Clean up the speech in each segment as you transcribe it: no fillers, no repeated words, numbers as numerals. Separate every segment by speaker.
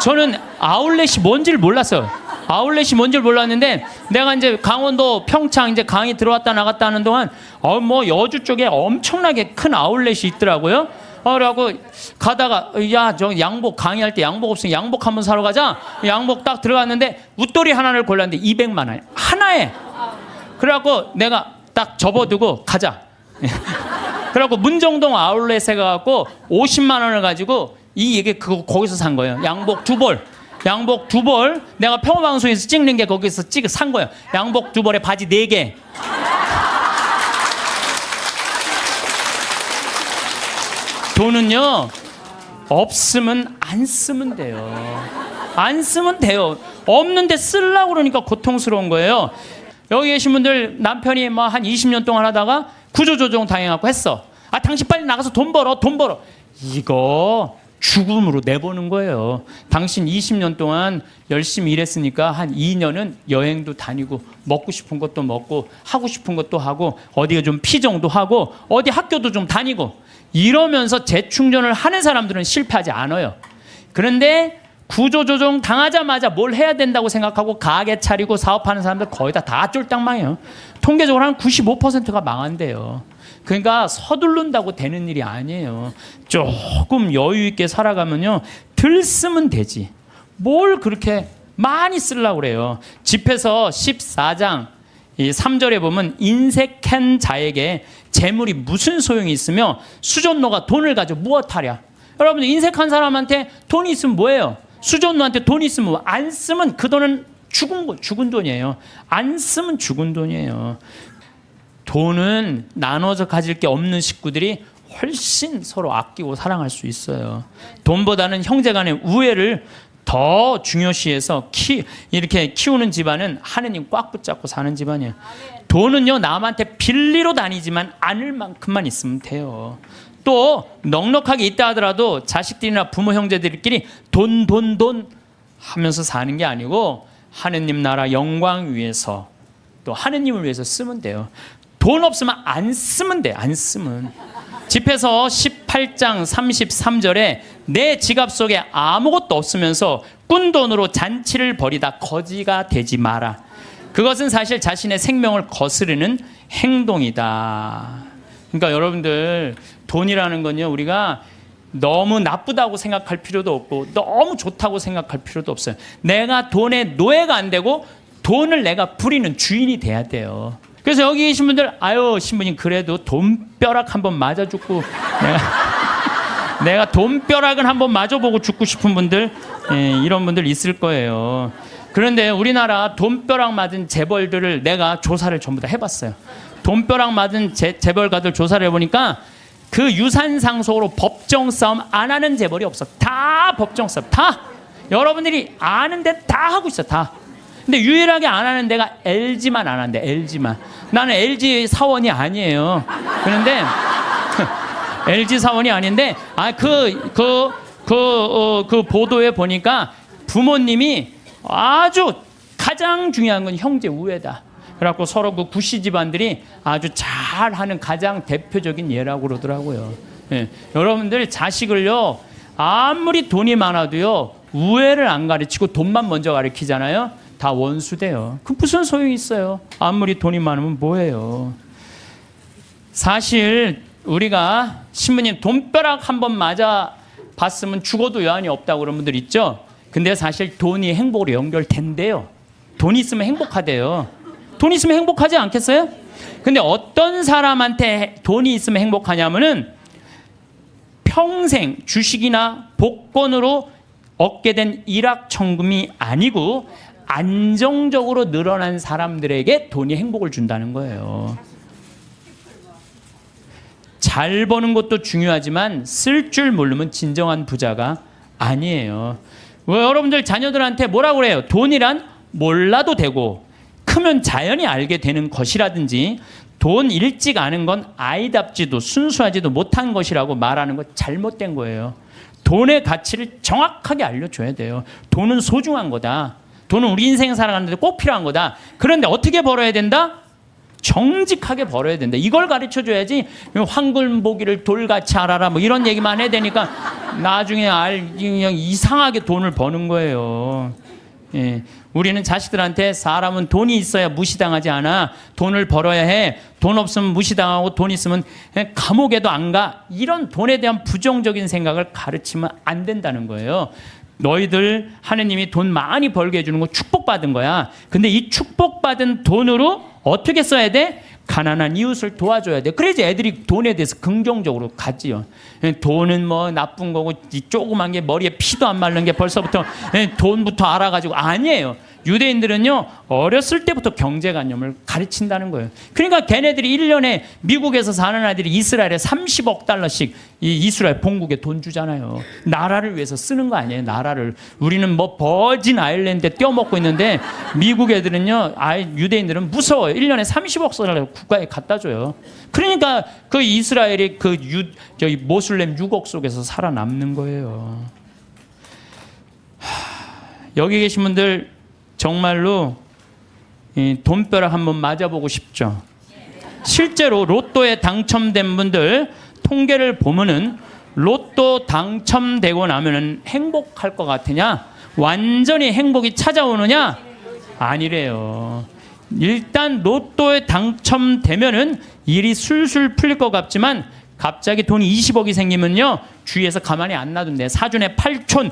Speaker 1: 저는 아울렛이 뭔지를 몰랐어요. 아울렛이 뭔지를 몰랐는데 내가 이제 강원도 평창 이제 강의 들어왔다 나갔다 하는 동안 뭐 여주 쪽에 엄청나게 큰 아울렛이 있더라고요. 그래갖고 가다가 야, 저 양복 강의할 때 양복 없으면 양복 한번 사러 가자. 양복 딱 들어갔는데 웃돌이 하나를 골랐는데 200만 원 하나에. 그래갖고 내가 딱 접어두고 가자. 그래갖고 문정동 아울렛에 가갖고 50만 원을 가지고 이게 그거 거기서 산 거예요. 양복 두 벌. 양복 두 벌. 내가 평화방송에서 찍는 게 거기서 산 거예요. 양복 두 벌에 바지 4개. 돈은요, 없으면 안 쓰면 돼요. 안 쓰면 돼요. 없는데 쓰려고 그러니까 고통스러운 거예요. 여기 계신 분들 남편이 뭐 한 20년 동안 하다가 구조조정 당해갖고 했어. 아, 당신 빨리 나가서 돈 벌어, 돈 벌어. 이거 죽음으로 내보는 거예요. 당신 20년 동안 열심히 일했으니까 한 2년은 여행도 다니고 먹고 싶은 것도 먹고 하고 싶은 것도 하고 어디가 좀 피정도 하고 어디 학교도 좀 다니고 이러면서 재충전을 하는 사람들은 실패하지 않아요. 그런데 구조조정 당하자마자 뭘 해야 된다고 생각하고 가게 차리고 사업하는 사람들 거의 다 쫄딱 망해요. 통계적으로 한 95%가 망한대요. 그러니까 서두른다고 되는 일이 아니에요. 조금 여유 있게 살아가면요, 덜 쓰면 되지. 뭘 그렇게 많이 쓰려고 그래요. 집에서 14장 3절에 보면 인색한 자에게 재물이 무슨 소용이 있으며 수전노가 돈을 가지고 무엇하랴. 여러분들 인색한 사람한테 돈이 있으면 뭐예요? 수전노한테 돈이 있으면 안 쓰면 그 돈은 죽은 돈이에요. 안 쓰면 죽은 돈이에요. 돈은 나눠서 가질 게 없는 식구들이 훨씬 서로 아끼고 사랑할 수 있어요. 돈보다는 형제간의 우애를 더 중요시해서 이렇게 키우는 집안은 하느님 꽉 붙잡고 사는 집안이에요. 돈은요, 남한테 빌리러 다니지만 않을 만큼만 있으면 돼요. 또 넉넉하게 있다 하더라도 자식들이나 부모 형제들끼리 돈 하면서 사는 게 아니고 하느님 나라 영광 위해서 또 하느님을 위해서 쓰면 돼요. 돈 없으면 안 쓰면 돼. 안 쓰면. 집에서 18장 33절에 내 지갑 속에 아무것도 없으면서 꾼 돈으로 잔치를 벌이다 거지가 되지 마라. 그것은 사실 자신의 생명을 거스르는 행동이다. 그러니까 여러분들, 돈이라는 건요, 우리가 너무 나쁘다고 생각할 필요도 없고 너무 좋다고 생각할 필요도 없어요. 내가 돈의 노예가 안 되고 돈을 내가 부리는 주인이 돼야 돼요. 그래서 여기 계신 분들, 아유, 신부님 그래도 돈벼락 한번 맞아 죽고 내가 돈벼락은 한번 맞아보고 죽고 싶은 분들, 이런 분들 있을 거예요. 그런데 우리나라 돈벼락 맞은 재벌들을 내가 조사를 전부 다 해봤어요. 돈벼락 맞은 재벌가들 조사를 해보니까 그 유산 상속으로 법정 싸움 안 하는 재벌이 없어. 다 법정 싸움. 다. 여러분들이 아는데 다 하고 있어. 다. 근데 유일하게 안 하는 데가 LG만 안 한대. LG만. 나는 LG 사원이 아니에요. 그런데 LG 사원이 아닌데 그 보도에 보니까 부모님이 아주 가장 중요한 건 형제 우애다. 그래갖고 서로 그 구씨 집안들이 아주 잘하는 가장 대표적인 예라고 그러더라고요. 예. 여러분들 자식을요, 아무리 돈이 많아도요, 우애를 안 가르치고 돈만 먼저 가르치잖아요. 다 원수돼요. 그 무슨 소용이 있어요? 아무리 돈이 많으면 뭐해요? 사실 우리가 신부님 돈벼락 한번 맞아 봤으면 죽어도 여한이 없다고 그런 분들 있죠? 근데 사실 돈이 행복으로 연결된대요. 돈이 있으면 행복하대요. 돈이 있으면 행복하지 않겠어요? 근데 어떤 사람한테 돈이 있으면 행복하냐면은 평생 주식이나 복권으로 얻게 된 일확천금이 아니고 안정적으로 늘어난 사람들에게 돈이 행복을 준다는 거예요. 잘 버는 것도 중요하지만 쓸 줄 모르면 진정한 부자가 아니에요. 여러분들 자녀들한테 뭐라고 그래요? 돈이란 몰라도 되고 크면 자연히 알게 되는 것이라든지 돈 일찍 아는 건 아이답지도 순수하지도 못한 것이라고 말하는 거 잘못된 거예요. 돈의 가치를 정확하게 알려줘야 돼요. 돈은 소중한 거다. 돈은 우리 인생 살아가는데 꼭 필요한 거다. 그런데 어떻게 벌어야 된다? 정직하게 벌어야 된다. 이걸 가르쳐줘야지 황금보기를 돌같이 알아라 뭐 이런 얘기만 해야 되니까 나중에 그냥 이상하게 돈을 버는 거예요. 예. 우리는 자식들한테 사람은 돈이 있어야 무시당하지 않아. 돈을 벌어야 해. 돈 없으면 무시당하고 돈 있으면 감옥에도 안 가. 이런 돈에 대한 부정적인 생각을 가르치면 안 된다는 거예요. 너희들 하느님이 돈 많이 벌게 해주는 거 축복받은 거야. 근데 이 축복받은 돈으로 어떻게 써야 돼? 가난한 이웃을 도와줘야 돼. 그래야지 애들이 돈에 대해서 긍정적으로 가지요. 돈은 뭐 나쁜 거고 이 조그만 게 머리에 피도 안 마른 게 벌써부터 돈부터 알아가지고 아니에요. 유대인들은요 어렸을 때부터 경제관념을 가르친다는 거예요. 그러니까 걔네들이 1년에 미국에서 사는 아이들이 이스라엘에 30억 달러씩 이 이스라엘 본국에 돈 주잖아요. 나라를 위해서 쓰는 거 아니에요. 나라를. 우리는 뭐 버진 아일랜드에 떼어먹고 있는데 미국 애들은요 유대인들은 무서워요. 1년에 30억 달러 국가에 갖다 줘요. 그러니까 그 이스라엘이 저희 모슬렘 유곡 속에서 살아남는 거예요. 여기 계신 분들 정말로 돈벼락 한번 맞아보고 싶죠. 실제로 로또에 당첨된 분들 통계를 보면은 로또 당첨되고 나면은 행복할 것 같으냐? 완전히 행복이 찾아오느냐? 아니래요. 일단 로또에 당첨되면은 일이 술술 풀릴 것 같지만 갑자기 돈이 20억이 생기면요 주위에서 가만히 안 놔둔대. 사촌에 8촌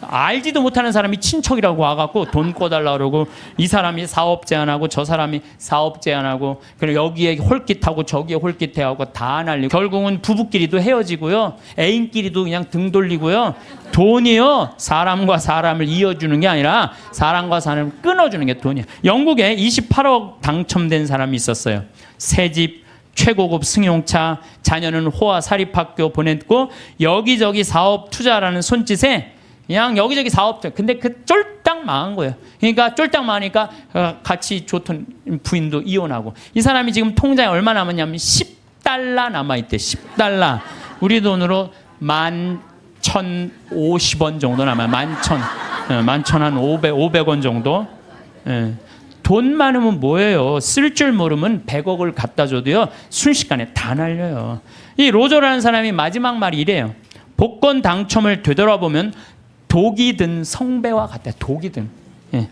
Speaker 1: 알지도 못하는 사람이 친척이라고 와갖고 돈 꿔달라 그러고 이 사람이 사업 제안하고 저 사람이 사업 제안하고 그리고 여기에 홀깃하고 저기에 홀깃해하고 다 날리고 결국은 부부끼리도 헤어지고요 애인끼리도 그냥 등 돌리고요 돈이요 사람과 사람을 이어주는 게 아니라 사람과 사람을 끊어주는 게 돈이에요. 영국에 28억 당첨된 사람이 있었어요. 새집 최고급 승용차 자녀는 호화 사립학교 보냈고 여기저기 사업 투자라는 손짓에 그냥 여기저기 사업들. 근데 그 쫄딱 망한 거예요. 그러니까 쫄딱 망하니까 같이 좋던 부인도 이혼하고 이 사람이 지금 통장에 얼마 남았냐면 10달러 남아있대. 10달러. 우리 돈으로 11,050원 정도 남아요. 11,000 한 500원 정도. 예. 돈 많으면 뭐예요? 쓸 줄 모르면 100억을 갖다 줘도요 순식간에 다 날려요. 이 로저라는 사람이 마지막 말이 이래요. 복권 당첨을 되돌아보면 독이 든 성배와 같다. 독이 든. 예.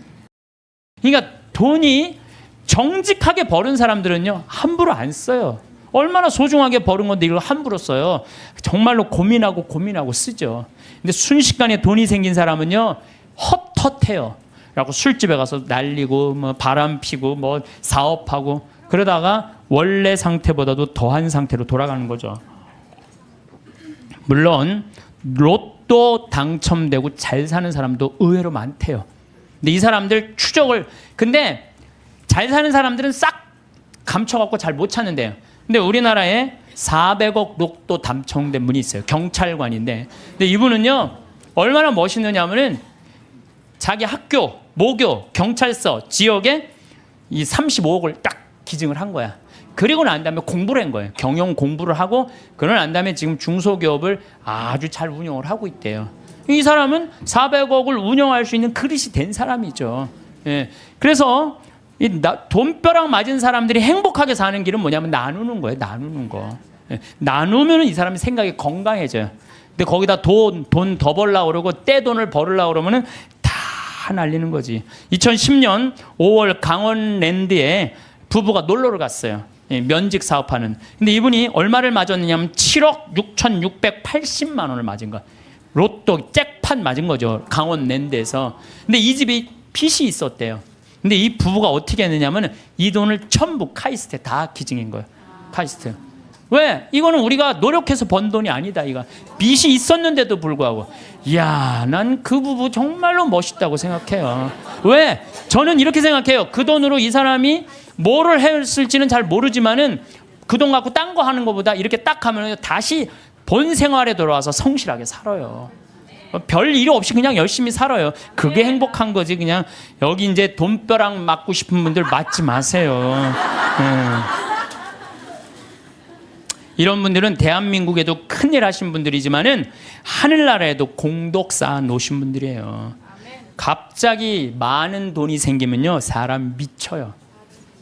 Speaker 1: 그러니까 돈이 정직하게 버는 사람들은요 함부로 안 써요. 얼마나 소중하게 버는 건데 이걸 함부로 써요. 정말로 고민하고 쓰죠. 근데 순식간에 돈이 생긴 사람은요 헛헛해요. 그래갖고 술집에 가서 날리고 뭐 바람 피고 뭐 사업하고 그러다가 원래 상태보다도 더한 상태로 돌아가는 거죠. 물론 로또 당첨되고 잘 사는 사람도 의외로 많대요. 근데 이 사람들 근데 잘 사는 사람들은 싹 감춰갖고 잘 못 찾는데요. 근데 우리나라에 400억 로또 당첨된 분이 있어요. 경찰관인데. 근데 이분은요 얼마나 멋있느냐면은 자기 학교, 모교, 경찰서, 지역에 이 35억을 딱 기증을 한 거야. 그리고 난 다음에 공부를 한 거예요. 경영 공부를 하고 그러고 난 다음에 지금 중소기업을 아주 잘 운영을 하고 있대요. 이 사람은 400억을 운영할 수 있는 그릇이 된 사람이죠. 예. 그래서 이 돈벼락 맞은 사람들이 행복하게 사는 길은 뭐냐면 나누는 거예요. 나누는 거. 예. 나누면 이 사람이 생각이 건강해져요. 근데 거기다 돈 더 벌려고 그러고 떼돈을 벌으려고 그러면은 다 날리는 거지. 2010년 5월 강원랜드에 부부가 놀러를 갔어요. 예, 면직 사업하는. 근데 이분이 얼마를 맞았느냐면 7억 6,680만 원을 맞은 거야. 로또 잭팟 맞은 거죠. 강원랜드에서. 근데 이 집이 빚이 있었대요. 근데 이 부부가 어떻게 했느냐면 이 돈을 전부 카이스트에 다 기증한 거예요. 카이스트. 왜? 이거는 우리가 노력해서 번 돈이 아니다. 이거 빚이 있었는데도 불구하고. 이야, 난 그 부부 정말로 멋있다고 생각해요. 왜? 저는 이렇게 생각해요. 그 돈으로 이 사람이 뭐를 했을지는 잘 모르지만은 그 돈 갖고 딴 거 하는 것보다 이렇게 딱 하면 다시 본 생활에 돌아와서 성실하게 살아요. 별 일 없이 그냥 열심히 살아요. 그게 행복한 거지. 그냥 여기 이제 돈벼락 맞고 싶은 분들 맞지 마세요. 이런 분들은 대한민국에도 큰일 하신 분들이지만은 하늘나라에도 공덕 쌓아 놓으신 분들이에요. 갑자기 많은 돈이 생기면요 사람 미쳐요.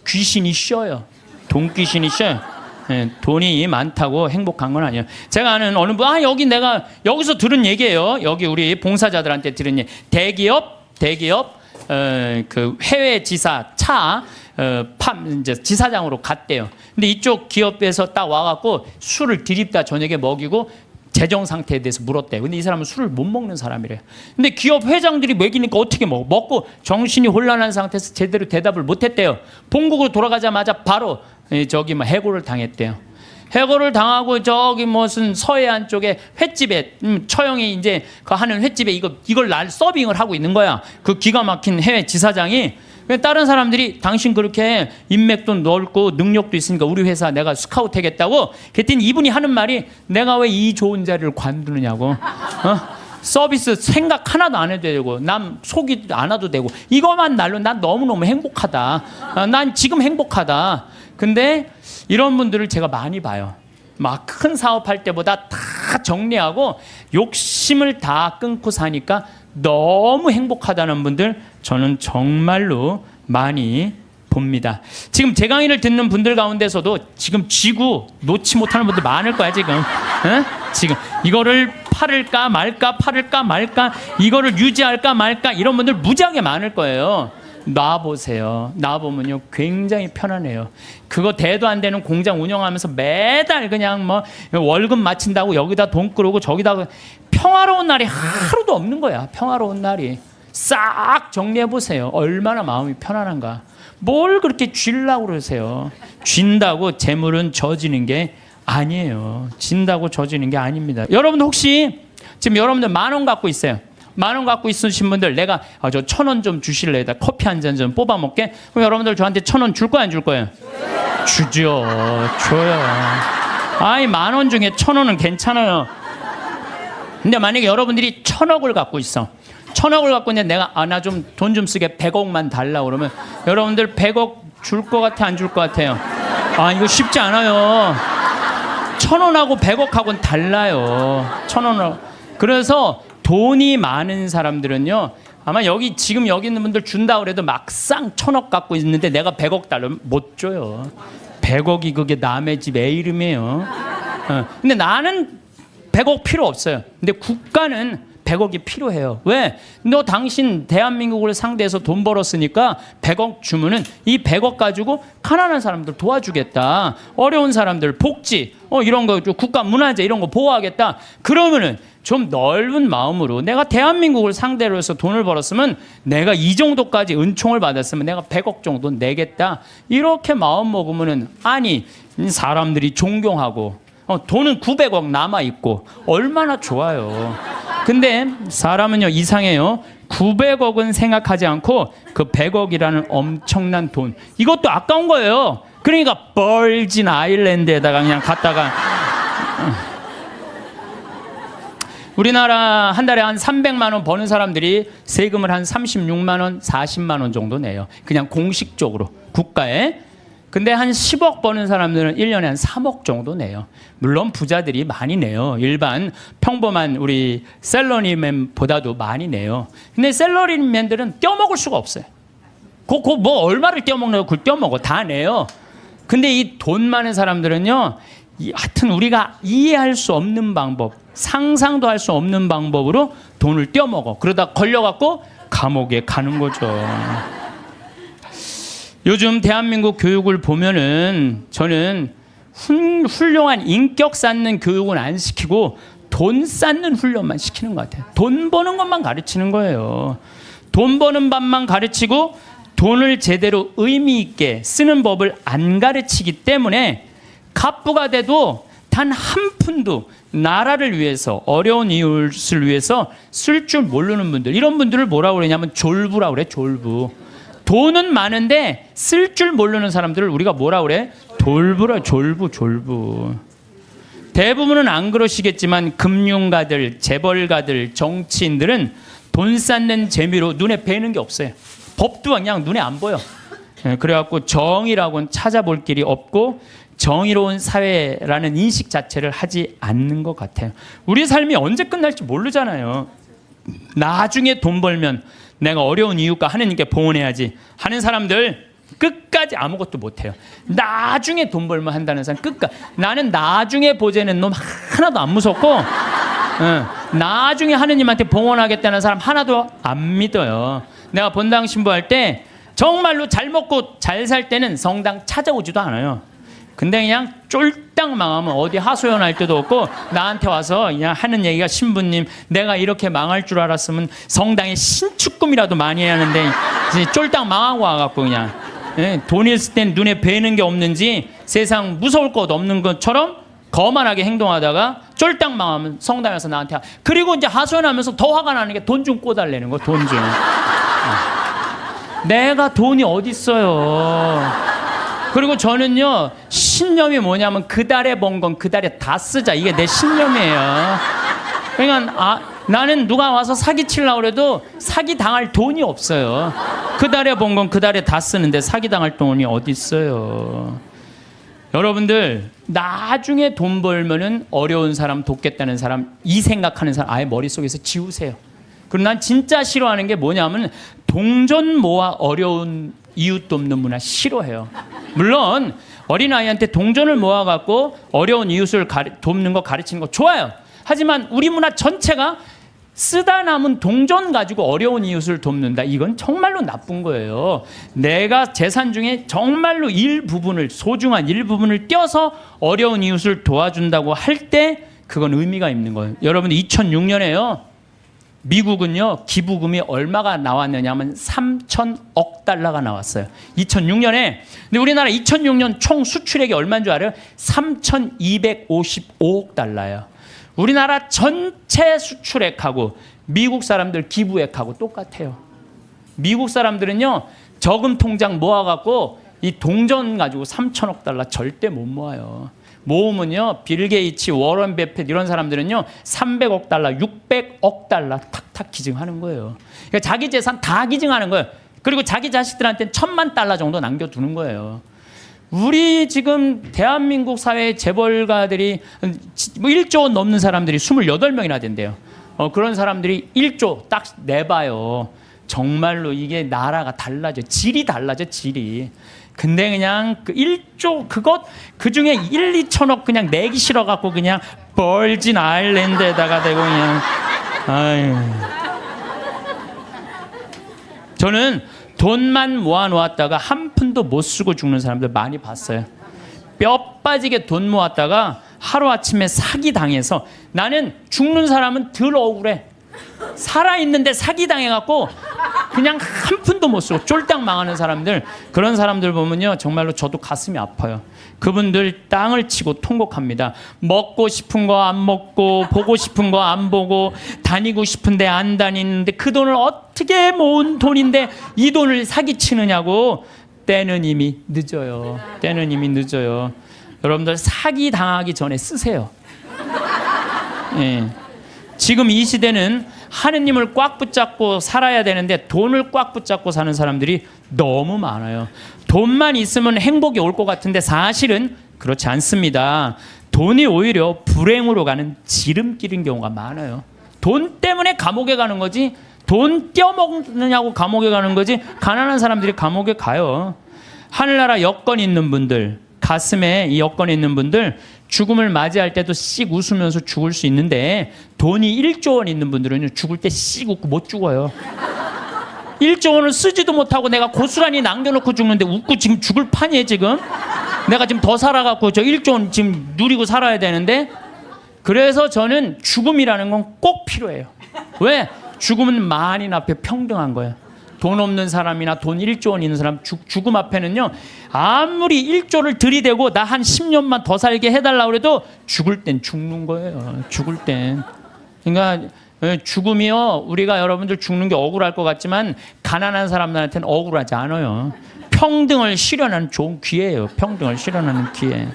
Speaker 1: 귀신이 쉬어요. 돈귀신이셔. 예, 돈이 많다고 행복한 건 아니에요. 제가 아는 어느 분, 여기 내가 여기서 들은 얘기예요. 여기 우리 봉사자들한테 들은 얘기. 대기업 그 해외 지사 이제 지사장으로 갔대요. 근데 이쪽 기업에서 딱 와갖고 술을 들이다 저녁에 먹이고 재정 상태에 대해서 물었대요. 근데 이 사람은 술을 못 먹는 사람이래요. 근데 기업 회장들이 먹이니까 어떻게 먹고 정신이 혼란한 상태에서 제대로 대답을 못했대요. 본국으로 돌아가자마자 바로 저기 해고를 당했대요. 해고를 당하고 저기 무슨 서해안 쪽에 횟집에 처형이 이제 그 하는 횟집에 이걸 서빙을 하고 있는 거야. 그 기가 막힌 해외 지사장이. 다른 사람들이 당신 그렇게 인맥도 넓고 능력도 있으니까 우리 회사 내가 스카우트 하겠다고. 그랬더니 이분이 하는 말이 내가 왜 이 좋은 자리를 관두느냐고. 서비스 생각 하나도 안 해도 되고 남 속이도 안 와도 되고 이것만 날로 난 너무너무 행복하다. 난 지금 행복하다. 근데 이런 분들을 제가 많이 봐요. 막 큰 사업할 때보다 다 정리하고 욕심을 다 끊고 사니까 너무 행복하다는 분들 저는 정말로 많이 봅니다. 지금 제 강의를 듣는 분들 가운데서도 지금 쥐고 놓지 못하는 분들 많을 거야 지금. 지금 이거를 팔을까 말까 이거를 유지할까 말까 이런 분들 무지하게 많을 거예요. 놔보세요. 놔보면요 굉장히 편안해요. 그거 대도 안 되는 공장 운영하면서 매달 그냥 뭐 월급 마친다고 여기다 돈 끌고 저기다 평화로운 날이 하루도 없는 거야. 평화로운 날이. 싹 정리해보세요. 얼마나 마음이 편안한가. 뭘 그렇게 쥐려고 그러세요. 쥔다고 재물은 져지는 게 아니에요. 진다고 져지는 게 아닙니다. 여러분 혹시 지금 여러분들 10,000원 갖고 있어요. 10,000원 갖고 있으신 분들 내가 저 1,000원 좀 주실래요? 커피 한 잔 좀 뽑아 먹게. 그럼 여러분들 저한테 1,000원 줄 거야 안 줄 거예요? 주죠. 줘요. 10,000원 중에 1,000원은 괜찮아요. 근데 만약에 여러분들이 1,000억을 갖고 있어. 1,000억을 갖고 있는데 내가 나 좀 돈 좀 쓰게 100억만 달라 그러면 여러분들 100억 줄 것 같아 안 줄 것 같아요? 이거 쉽지 않아요. 1,000원하고 100억하고는 달라요. 1,000원하고. 그래서 돈이 많은 사람들은요 아마 지금 여기 있는 분들 준다 그래도 막상 1,000억 갖고 있는데 내가 100억 달라면 못 줘요. 100억이 그게 남의 집 애 이름이에요. 근데 나는 100억 필요 없어요. 근데 국가는 100억이 필요해요. 왜? 너 당신 대한민국을 상대해서 돈 벌었으니까 100억 주면은 이 100억 가지고 가난한 사람들 도와주겠다. 어려운 사람들 복지 이런 거 국가 문화재 이런 거 보호하겠다. 그러면은 좀 넓은 마음으로 내가 대한민국을 상대로 해서 돈을 벌었으면 내가 이 정도까지 은총을 받았으면 내가 100억 정도 내겠다. 이렇게 마음 먹으면은 사람들이 존경하고 돈은 900억 남아있고 얼마나 좋아요. 근데 사람은요 이상해요. 900억은 생각하지 않고 그 100억이라는 엄청난 돈 이것도 아까운 거예요. 그러니까 벌진 아일랜드에다가 그냥 갔다가 우리나라 한 달에 한 300만 원 버는 사람들이 세금을 한 36만 원, 40만 원 정도 내요. 그냥 공식적으로 국가에. 근데 한 10억 버는 사람들은 1년에 한 3억 정도 내요. 물론 부자들이 많이 내요. 일반 평범한 우리 셀러리맨보다도 많이 내요. 근데 셀러리맨들은 떼어먹을 수가 없어요. 뭐 얼마를 떼어먹나요? 그걸 떼어먹어. 다 내요. 근데 이 돈 많은 사람들은요. 하여튼 우리가 이해할 수 없는 방법, 상상도 할 수 없는 방법으로 돈을 떼어먹어. 그러다 걸려갖고 감옥에 가는 거죠. 요즘 대한민국 교육을 보면은 저는 훌륭한 인격 쌓는 교육은 안 시키고 돈 쌓는 훈련만 시키는 것 같아요. 돈 버는 것만 가르치는 거예요. 돈 버는 법만 가르치고 돈을 제대로 의미 있게 쓰는 법을 안 가르치기 때문에 갑부가 돼도 단 한 푼도 나라를 위해서 어려운 이웃을 위해서 쓸 줄 모르는 분들 이런 분들을 뭐라고 그러냐면 졸부라고 그래. 졸부. 돈은 많은데 쓸 줄 모르는 사람들을 우리가 뭐라 그래? 졸부라. 졸부. 대부분은 안 그러시겠지만 금융가들, 재벌가들, 정치인들은 돈 쌓는 재미로 눈에 뵈는 게 없어요. 법도 그냥 눈에 안 보여. 그래갖고 정의라고는 찾아볼 길이 없고 정의로운 사회라는 인식 자체를 하지 않는 것 같아요. 우리 삶이 언제 끝날지 모르잖아요. 나중에 돈 벌면 내가 어려운 이웃과 하느님께 봉헌해야지 하는 사람들 끝까지 아무것도 못해요. 나중에 돈 벌면 한다는 사람 끝까지. 나는 나중에 보자는 놈 하나도 안 무섭고 나중에 하느님한테 봉헌하겠다는 사람 하나도 안 믿어요. 내가 본당 신부할 때 정말로 잘 먹고 잘 살 때는 성당 찾아오지도 않아요. 근데 그냥 쫄딱 망하면 어디 하소연할 때도 없고 나한테 와서 그냥 하는 얘기가, 신부님 내가 이렇게 망할 줄 알았으면 성당에 신축금이라도 많이 해야 하는데 쫄딱 망하고 와갖고 그냥 돈 있을 땐 눈에 뵈는 게 없는지 세상 무서울 것 없는 것처럼 거만하게 행동하다가 쫄딱 망하면 성당에서 나한테 그리고 이제 하소연하면서 더 화가 나는 게 돈 좀 꿔달라는 거. 돈 좀. 내가 돈이 어딨어요. 그리고 저는요, 신념이 뭐냐면 그 달에 번 건 그 달에 다 쓰자. 이게 내 신념이에요. 그러니까 나는 누가 와서 사기치려고 그래도 사기 당할 돈이 없어요. 그 달에 번 건 그 달에 다 쓰는데 사기 당할 돈이 어디 있어요. 여러분들 나중에 돈 벌면은 어려운 사람 돕겠다는 사람, 이 생각하는 사람 아예 머릿속에서 지우세요. 그리고 난 진짜 싫어하는 게 뭐냐면 동전 모아 어려운 이웃 돕는 문화 싫어해요. 물론 어린아이한테 동전을 모아갖고 어려운 이웃을 돕는 거 가르치는 거 좋아요. 하지만 우리 문화 전체가 쓰다 남은 동전 가지고 어려운 이웃을 돕는다. 이건 정말로 나쁜 거예요. 내가 재산 중에 정말로 일부분을, 소중한 일부분을 떼어서 어려운 이웃을 도와준다고 할 때 그건 의미가 있는 거예요. 여러분 2006년에요. 미국은요, 기부금이 얼마가 나왔느냐 하면 3,000억 달러가 나왔어요. 2006년에. 근데 우리나라 2006년 총 수출액이 얼마인 줄 알아요? 3,255억 달러예요. 우리나라 전체 수출액하고 미국 사람들 기부액하고 똑같아요. 미국 사람들은요, 저금 통장 모아갖고 이 동전 가지고 3,000억 달러 절대 못 모아요. 모으면요, 빌 게이츠, 워런 버핏 이런 사람들은요 300억 달러, 600억 달러 탁탁 기증하는 거예요. 그러니까 자기 재산 다 기증하는 거예요. 그리고 자기 자식들한테는 1,000만 달러 정도 남겨두는 거예요. 우리 지금 대한민국 사회의 재벌가들이 뭐 1조 원 넘는 사람들이 28명이나 된대요. 그런 사람들이 1조 딱 내봐요. 정말로 이게 나라가 달라져. 질이 달라져, 질이. 근데 그냥 그 1조 그것 그중에 1, 2천억 그냥 내기 싫어갖고 그냥 벌진 아일랜드에다가 대고 그냥 아유. 저는 돈만 모아놓았다가 한 푼도 못 쓰고 죽는 사람들 많이 봤어요. 뼈 빠지게 돈 모았다가 하루아침에 사기당해서, 나는 죽는 사람은 덜 억울해. 살아있는데 사기당해갖고 그냥 한 푼도 못 쓰고 쫄딱 망하는 사람들, 그런 사람들 보면요 정말로 저도 가슴이 아파요. 그분들 땅을 치고 통곡합니다. 먹고 싶은 거 안 먹고, 보고 싶은 거 안 보고, 다니고 싶은데 안 다니는데 그 돈을 어떻게 모은 돈인데 이 돈을 사기치느냐고. 때는 이미 늦어요. 때는 이미 늦어요. 여러분들 사기 당하기 전에 쓰세요. 예. 지금 이 시대는 하느님을 꽉 붙잡고 살아야 되는데 돈을 꽉 붙잡고 사는 사람들이 너무 많아요. 돈만 있으면 행복이 올 것 같은데 사실은 그렇지 않습니다. 돈이 오히려 불행으로 가는 지름길인 경우가 많아요. 돈 때문에 감옥에 가는 거지, 돈 떼어먹느냐고 감옥에 가는 거지, 가난한 사람들이 감옥에 가요. 하늘나라 여건 있는 분들, 가슴에 이 여건 있는 분들 죽음을 맞이할 때도 씩 웃으면서 죽을 수 있는데, 돈이 1조 원 있는 분들은 죽을 때 씩 웃고 못 죽어요. 1조 원을 쓰지도 못하고 내가 고스란히 남겨놓고 죽는데 웃고 지금 죽을 판이에요. 지금 내가 지금 더 살아갖고 저 1조 원 지금 누리고 살아야 되는데. 그래서 저는 죽음이라는 건 꼭 필요해요. 왜? 죽음은 만인 앞에 평등한 거예요. 돈 없는 사람이나 돈 1조 원 있는 사람 죽음 앞에는요, 아무리 1조를 들이대고 나 한 10년만 더 살게 해달라고 해도 죽을 땐 죽는 거예요. 죽을 땐. 그러니까 죽음이요, 우리가 여러분들 죽는 게 억울할 것 같지만 가난한 사람들한테는 억울하지 않아요. 평등을 실현하는 좋은 기회예요. 평등을 실현하는 기회.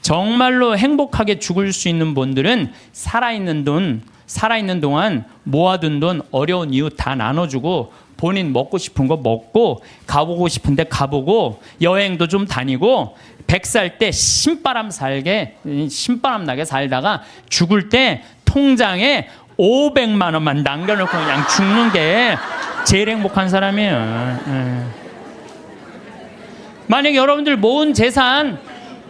Speaker 1: 정말로 행복하게 죽을 수 있는 분들은 살아있는 동안 모아둔 돈 어려운 이웃 다 나눠주고, 본인 먹고 싶은 거 먹고, 가보고 싶은데 가보고, 여행도 좀 다니고, 100살 때 신바람 나게 살다가 죽을 때 통장에 500만 원만 남겨놓고 그냥 죽는 게 제일 행복한 사람이에요. 만약에 여러분들 모은 재산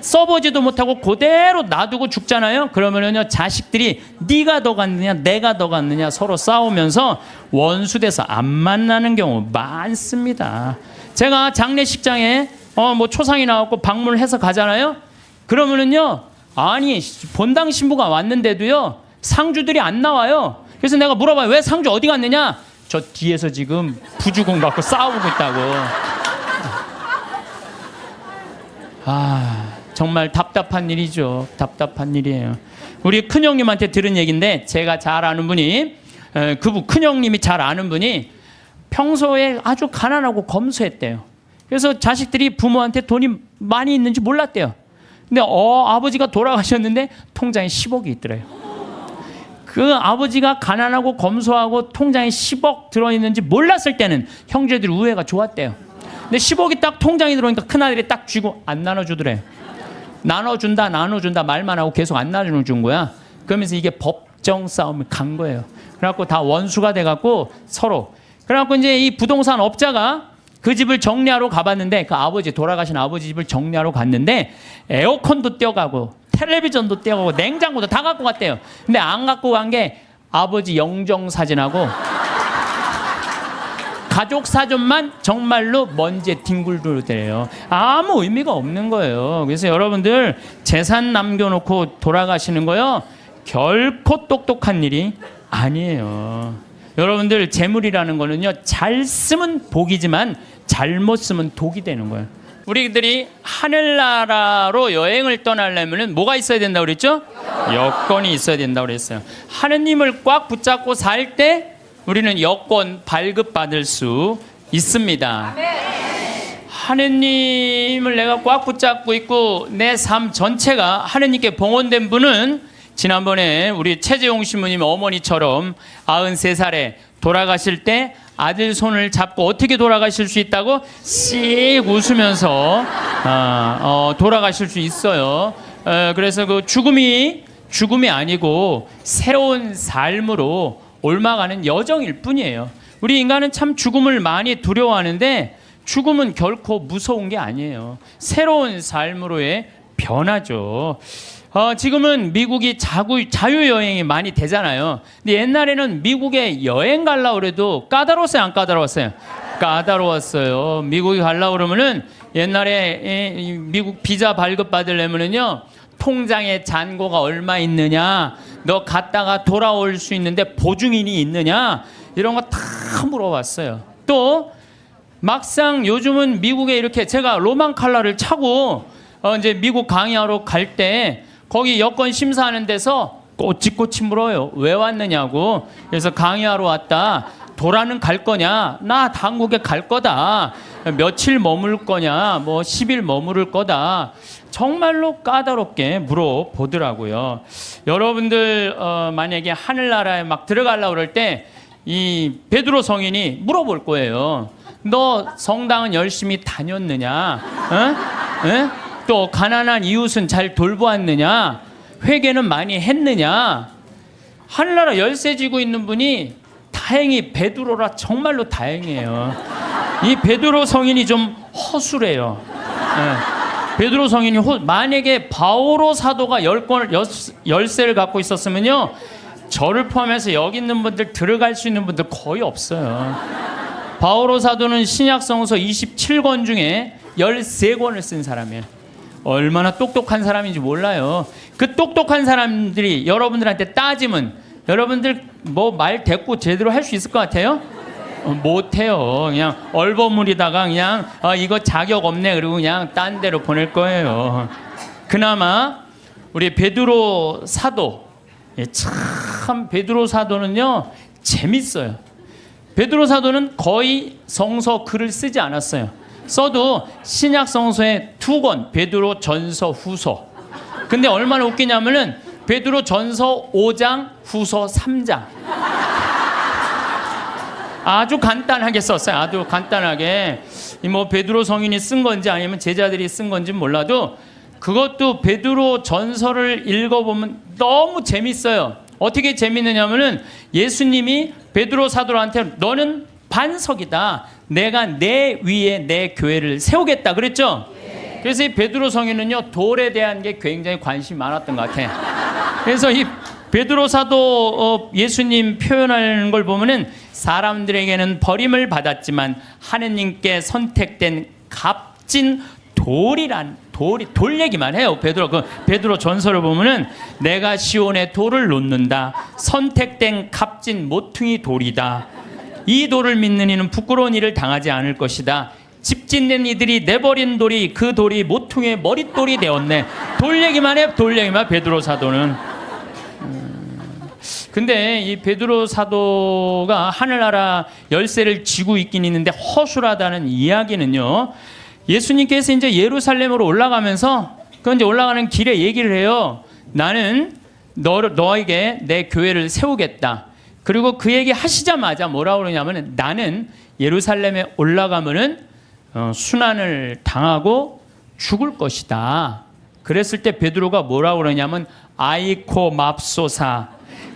Speaker 1: 써보지도 못하고 그대로 놔두고 죽잖아요. 그러면은요, 자식들이 네가 더 갔느냐 내가 더 갔느냐 서로 싸우면서 원수돼서 안 만나는 경우 많습니다. 제가 장례식장에 뭐 초상이 나왔고 방문을 해서 가잖아요. 그러면은요, 아니 본당 신부가 왔는데도요 상주들이 안 나와요. 그래서 내가 물어봐요. 왜 상주 어디 갔느냐? 저 뒤에서 지금 부주공 갖고 싸우고 있다고. 정말 답답한 일이죠. 답답한 일이에요. 우리 큰형님한테 들은 얘기인데, 제가 잘 아는 분이, 큰형님이 잘 아는 분이 평소에 아주 가난하고 검소했대요. 그래서 자식들이 부모한테 돈이 많이 있는지 몰랐대요. 근데 아버지가 돌아가셨는데 통장에 10억이 있더래요. 그 아버지가 가난하고 검소하고 통장에 10억 들어있는지 몰랐을 때는 형제들 우애가 좋았대요. 근데 10억이 딱 통장에 들어오니까 큰아들이 딱 쥐고 안 나눠주더래요. 나눠준다 말만 하고 계속 안 나눠준 거야. 그러면서 이게 법정 싸움이 간 거예요. 그래갖고 다 원수가 돼갖고 서로. 그래갖고 이제 이 부동산 업자가 그 집을 정리하러 가봤는데, 그 아버지, 돌아가신 아버지 집을 정리하러 갔는데 에어컨도 떼어가고 텔레비전도 떼어가고 냉장고도 다 갖고 갔대요. 근데 안 갖고 간 게 아버지 영정사진하고 가족사전만 정말로 먼지에 뒹굴더래요. 아무 의미가 없는 거예요. 그래서 여러분들 재산 남겨놓고 돌아가시는 거요, 결코 똑똑한 일이 아니에요. 여러분들 재물이라는 거는요, 잘 쓰면 복이지만 잘못 쓰면 독이 되는 거예요. 우리들이 하늘나라로 여행을 떠나려면 뭐가 있어야 된다고 그랬죠? 여건이 있어야 된다고 그랬어요. 하느님을 꽉 붙잡고 살 때 우리는 여권 발급받을 수 있습니다. 하느님을 내가 꽉 붙잡고 있고 내 삶 전체가 하느님께 봉헌된 분은, 지난번에 우리 최재용 신부님 어머니처럼 93살에 돌아가실 때 아들 손을 잡고 어떻게 돌아가실 수 있다고 씩 웃으면서 돌아가실 수 있어요. 그래서 그 죽음이 아니고 새로운 삶으로 옮아가는 여정일 뿐이에요. 우리 인간은 참 죽음을 많이 두려워하는데 죽음은 결코 무서운 게 아니에요. 새로운 삶으로의 변화죠. 지금은 미국이 자유여행이 많이 되잖아요. 근데 옛날에는 미국에 여행 가려고 그래도 까다로웠어요, 안 까다로웠어요? 까다로웠어요. 미국에 가려고 그러면은 옛날에 미국 비자 발급 받으려면은요, 통장에 잔고가 얼마 있느냐, 너 갔다가 돌아올 수 있는데 보증인이 있느냐, 이런 거 다 물어봤어요. 또 막상 요즘은 미국에 이렇게, 제가 로망 칼라를 차고 이제 미국 강의하러 갈 때 거기 여권 심사하는 데서 꼬치꼬치 물어요. 왜 왔느냐고. 그래서 강의하러 왔다. 도라는 갈 거냐? 나 한국에 갈 거다. 며칠 머물 거냐? 뭐 10일 머무를 거다. 정말로 까다롭게 물어보더라고요. 여러분들 만약에 하늘나라에 막 들어가려고 그럴 때 이 베드로 성인이 물어볼 거예요. 너 성당은 열심히 다녔느냐? 또 가난한 이웃은 잘 돌보았느냐? 회개는 많이 했느냐? 하늘나라 열쇠 쥐고 있는 분이 다행히 베드로라 정말로 다행이에요. 이 베드로 성인이 좀 허술해요. 베드로 성인이 만약에 바오로 사도가 열쇠를 갖고 있었으면요, 저를 포함해서 여기 있는 분들, 들어갈 수 있는 분들 거의 없어요. 바오로 사도는 신약성서 27권 중에 13권을 쓴 사람이에요. 얼마나 똑똑한 사람인지 몰라요. 그 똑똑한 사람들이 여러분들한테 따지면 여러분들 뭐 말 대꾸 제대로 할 수 있을 것 같아요? 못해요. 그냥 얼버무리다가 그냥 이거 자격 없네 그리고 그냥 딴 데로 보낼 거예요. 그나마 우리 베드로 사도, 참 베드로 사도는요 재밌어요. 베드로 사도는 거의 성서 글을 쓰지 않았어요. 써도 신약 성서에 2권, 베드로 전서 후서. 근데 얼마나 웃기냐면은 베드로 전서 5장, 후서 3장. 아주 간단하게 썼어요. 아주 간단하게. 뭐 베드로 성인이 쓴 건지 아니면 제자들이 쓴 건지 몰라도 그것도 베드로 전서를 읽어보면 너무 재밌어요. 어떻게 재밌느냐면은 예수님이 베드로 사도한테 너는 반석이다. 내가 내 위에 내 교회를 세우겠다 그랬죠. 그래서 이 베드로 성인은요, 돌에 대한 게 굉장히 관심이 많았던 것 같아. 그래서 이 베드로 사도 예수님 표현하는 걸 보면은 사람들에게는 버림을 받았지만 하느님께 선택된 값진 돌 얘기만 해요. 베드로 전설을 보면은 내가 시온에 돌을 놓는다. 선택된 값진 모퉁이 돌이다. 이 돌을 믿는 이는 부끄러운 일을 당하지 않을 것이다. 집 짓는 이들이 내버린 돌이 그 돌이 모퉁이의 머릿돌이 되었네. 돌 얘기만 해. 돌 얘기만. 베드로 사도는. 근데 이 베드로 사도가 하늘나라 열쇠를 쥐고 있긴 있는데 허술하다는 이야기는요, 예수님께서 이제 예루살렘으로 올라가면서 그 이제 올라가는 길에 얘기를 해요. 나는 너에게 내 교회를 세우겠다. 그리고 그 얘기 하시자마자 뭐라고 그러냐면 나는 예루살렘에 올라가면은 순환을 당하고 죽을 것이다. 그랬을 때 베드로가 뭐라고 그러냐면 아이코 맙소사,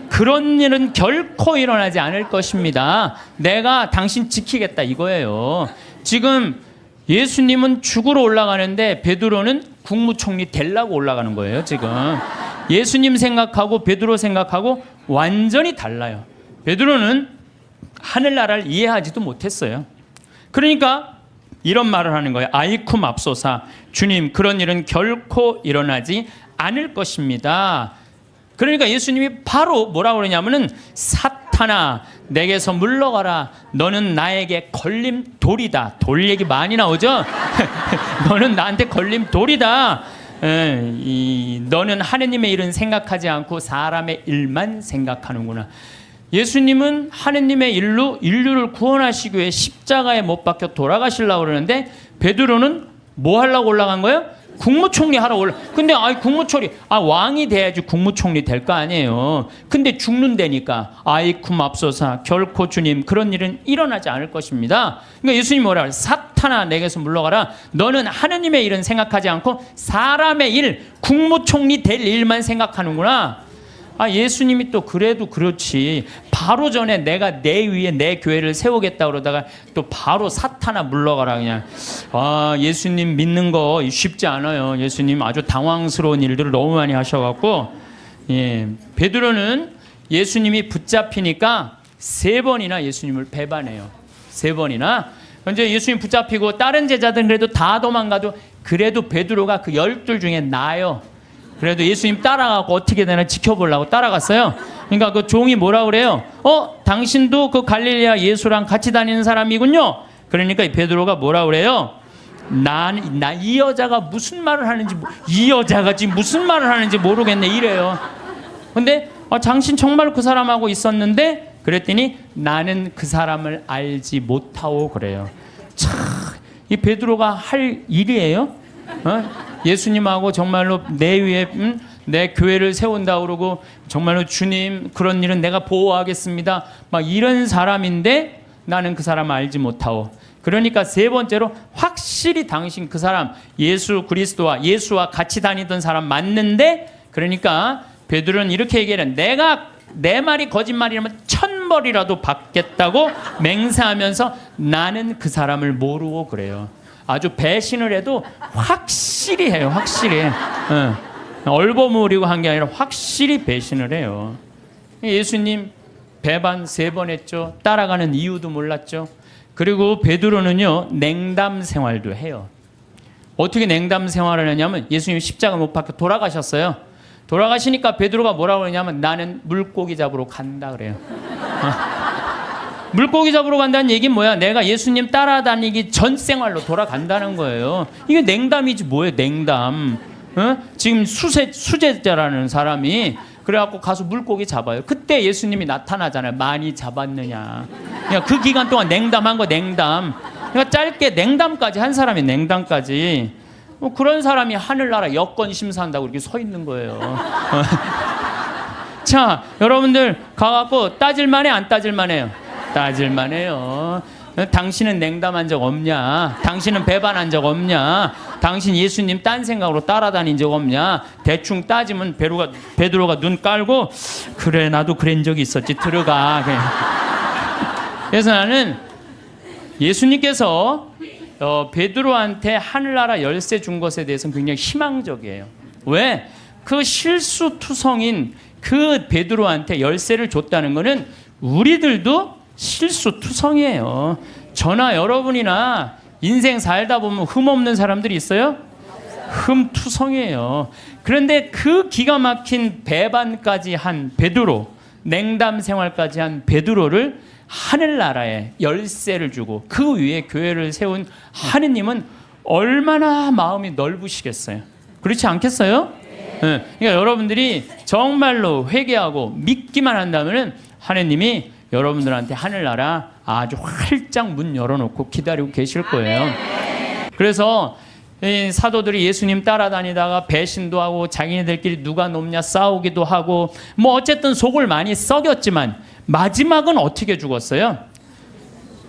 Speaker 1: 그런 일은 결코 일어나지 않을 것입니다. 내가 당신 지키겠다 이거예요. 지금 예수님은 죽으러 올라가는데 베드로는 국무총리 되려고 올라가는 거예요. 지금 예수님 생각하고 베드로 생각하고 완전히 달라요. 베드로는 하늘나라를 이해하지도 못했어요. 그러니까 이런 말을 하는 거예요. 아이쿠 맙소사, 주님 그런 일은 결코 일어나지 않을 것입니다. 그러니까 예수님이 바로 뭐라고 그러냐면은 사탄아 내게서 물러가라. 너는 나에게 걸림돌이다. 돌 얘기 많이 나오죠. 너는 나한테 걸림돌이다. 너는 하느님의 일은 생각하지 않고 사람의 일만 생각하는구나. 예수님은 하느님의 일로 인류를 구원하시기 위해 십자가에 못 박혀 돌아가시려고 그러는데 베드로는 뭐 하려고 올라간 거예요? 국무총리 하러 근데 국무총리 왕이 돼야지 국무총리 될 거 아니에요. 근데 죽는다니까 아이쿠 맙소사, 결코 주님 그런 일은 일어나지 않을 것입니다. 그러니까 예수님이 뭐라 그래요? 사탄아 내게서 물러가라. 너는 하느님의 일은 생각하지 않고 사람의 일, 국무총리 될 일만 생각하는구나. 예수님이 또 그래도 그렇지. 바로 전에 내가 내 위에 내 교회를 세우겠다 그러다가 또 바로 사탄아 물러가라 그냥. 예수님 믿는 거 쉽지 않아요. 예수님 아주 당황스러운 일들을 너무 많이 하셔갖고, 베드로는 예수님이 붙잡히니까 3번이나 예수님을 배반해요. 3번이나. 이제 예수님 붙잡히고 다른 제자들은 그래도 다 도망가도 그래도 베드로가 그 12 중에 나아요. 그래도 예수님 따라가고 어떻게 되나 지켜보려고 따라갔어요. 그러니까 그 종이 뭐라 그래요? 당신도 그 갈릴레아 예수랑 같이 다니는 사람이군요. 그러니까 이 베드로가 뭐라 그래요? 이 여자가 무슨 말을 하는지, 이 여자가 지금 무슨 말을 하는지 모르겠네 이래요. 근데 당신 정말 그 사람하고 있었는데 그랬더니 나는 그 사람을 알지 못하오 그래요. 참, 이 베드로가 할 일이에요? 예수님하고 정말로 내 위에 내 교회를 세운다 그러고 정말로 주님 그런 일은 내가 보호하겠습니다 막 이런 사람인데 나는 그 사람을 알지 못하오. 그러니까 3번째로 확실히 당신 그 사람 예수 그리스도와 예수와 같이 다니던 사람 맞는데, 그러니까 베드로는 이렇게 얘기해요. 내가 내 말이 거짓말이라면 1000벌이라도 받겠다고 맹세하면서 나는 그 사람을 모르고 그래요. 아주 배신을 해도 확실히 해요. 확실히. 얼버무리고 한 게 아니라 확실히 배신을 해요. 예수님 배반 3번 했죠. 따라가는 이유도 몰랐죠. 그리고 베드로는요 냉담 생활도 해요. 어떻게 냉담 생활을 하냐면 예수님 십자가 못 박혀 돌아가셨어요. 돌아가시니까 베드로가 뭐라고 그러냐면 나는 물고기 잡으러 간다 그래요. 물고기 잡으러 간다는 얘기는 뭐야? 내가 예수님 따라다니기 전 생활로 돌아간다는 거예요. 이게 냉담이지 뭐예요? 냉담. 지금 수제자라는 사람이 그래갖고 가서 물고기 잡아요. 그때 예수님이 나타나잖아요. 많이 잡았느냐. 그러니까 그 기간 동안 냉담한 거 냉담. 그러니까 짧게 냉담까지 한 사람이 냉담까지. 그런 사람이 하늘나라 여권 심사한다고 이렇게 서 있는 거예요. 자, 여러분들 가갖고 따질만해 안 따질만해요? 따질만해요. 당신은 냉담한 적 없냐? 당신은 배반한 적 없냐? 당신 예수님 딴 생각으로 따라다닌 적 없냐? 대충 따지면 베드로가 눈 깔고 그래 나도 그런 적이 있었지 들어가. 그래서 나는 예수님께서 베드로한테 하늘나라 열쇠 준 것에 대해서는 굉장히 희망적이에요. 왜? 그 실수투성인 그 베드로한테 열쇠를 줬다는 것은 우리들도 실수투성이에요. 저나 여러분이나 인생 살다 보면 흠없는 사람들이 있어요? 흠투성이에요. 그런데 그 기가 막힌 배반까지 한 베드로, 냉담 생활까지 한 베드로를 하늘나라에 열쇠를 주고 그 위에 교회를 세운 하느님은 얼마나 마음이 넓으시겠어요. 그렇지 않겠어요? 네. 그러니까 여러분들이 정말로 회개하고 믿기만 한다면 하느님이 여러분들한테 하늘나라 아주 활짝 문 열어놓고 기다리고 계실 거예요. 그래서 이 사도들이 예수님 따라다니다가 배신도 하고 자기네들끼리 누가 높냐 싸우기도 하고 뭐 어쨌든 속을 많이 썩였지만 마지막은 어떻게 죽었어요?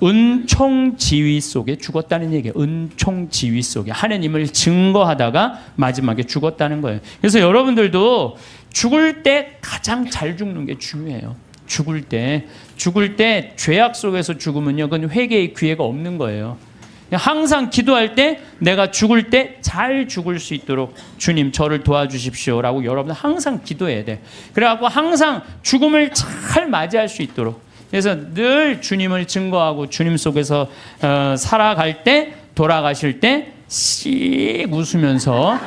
Speaker 1: 은총지휘 속에 죽었다는 얘기예요. 은총지휘 속에 하느님을 증거하다가 마지막에 죽었다는 거예요. 그래서 여러분들도 죽을 때 가장 잘 죽는 게 중요해요. 죽을 때 죄악 속에서 죽으면요, 그건 회개의 기회가 없는 거예요. 항상 기도할 때 내가 죽을 때 잘 죽을 수 있도록 주님 저를 도와주십시오라고 여러분 항상 기도해야 돼. 그래갖고 항상 죽음을 잘 맞이할 수 있도록. 그래서 늘 주님을 증거하고 주님 속에서 살아갈 때, 돌아가실 때 씩 웃으면서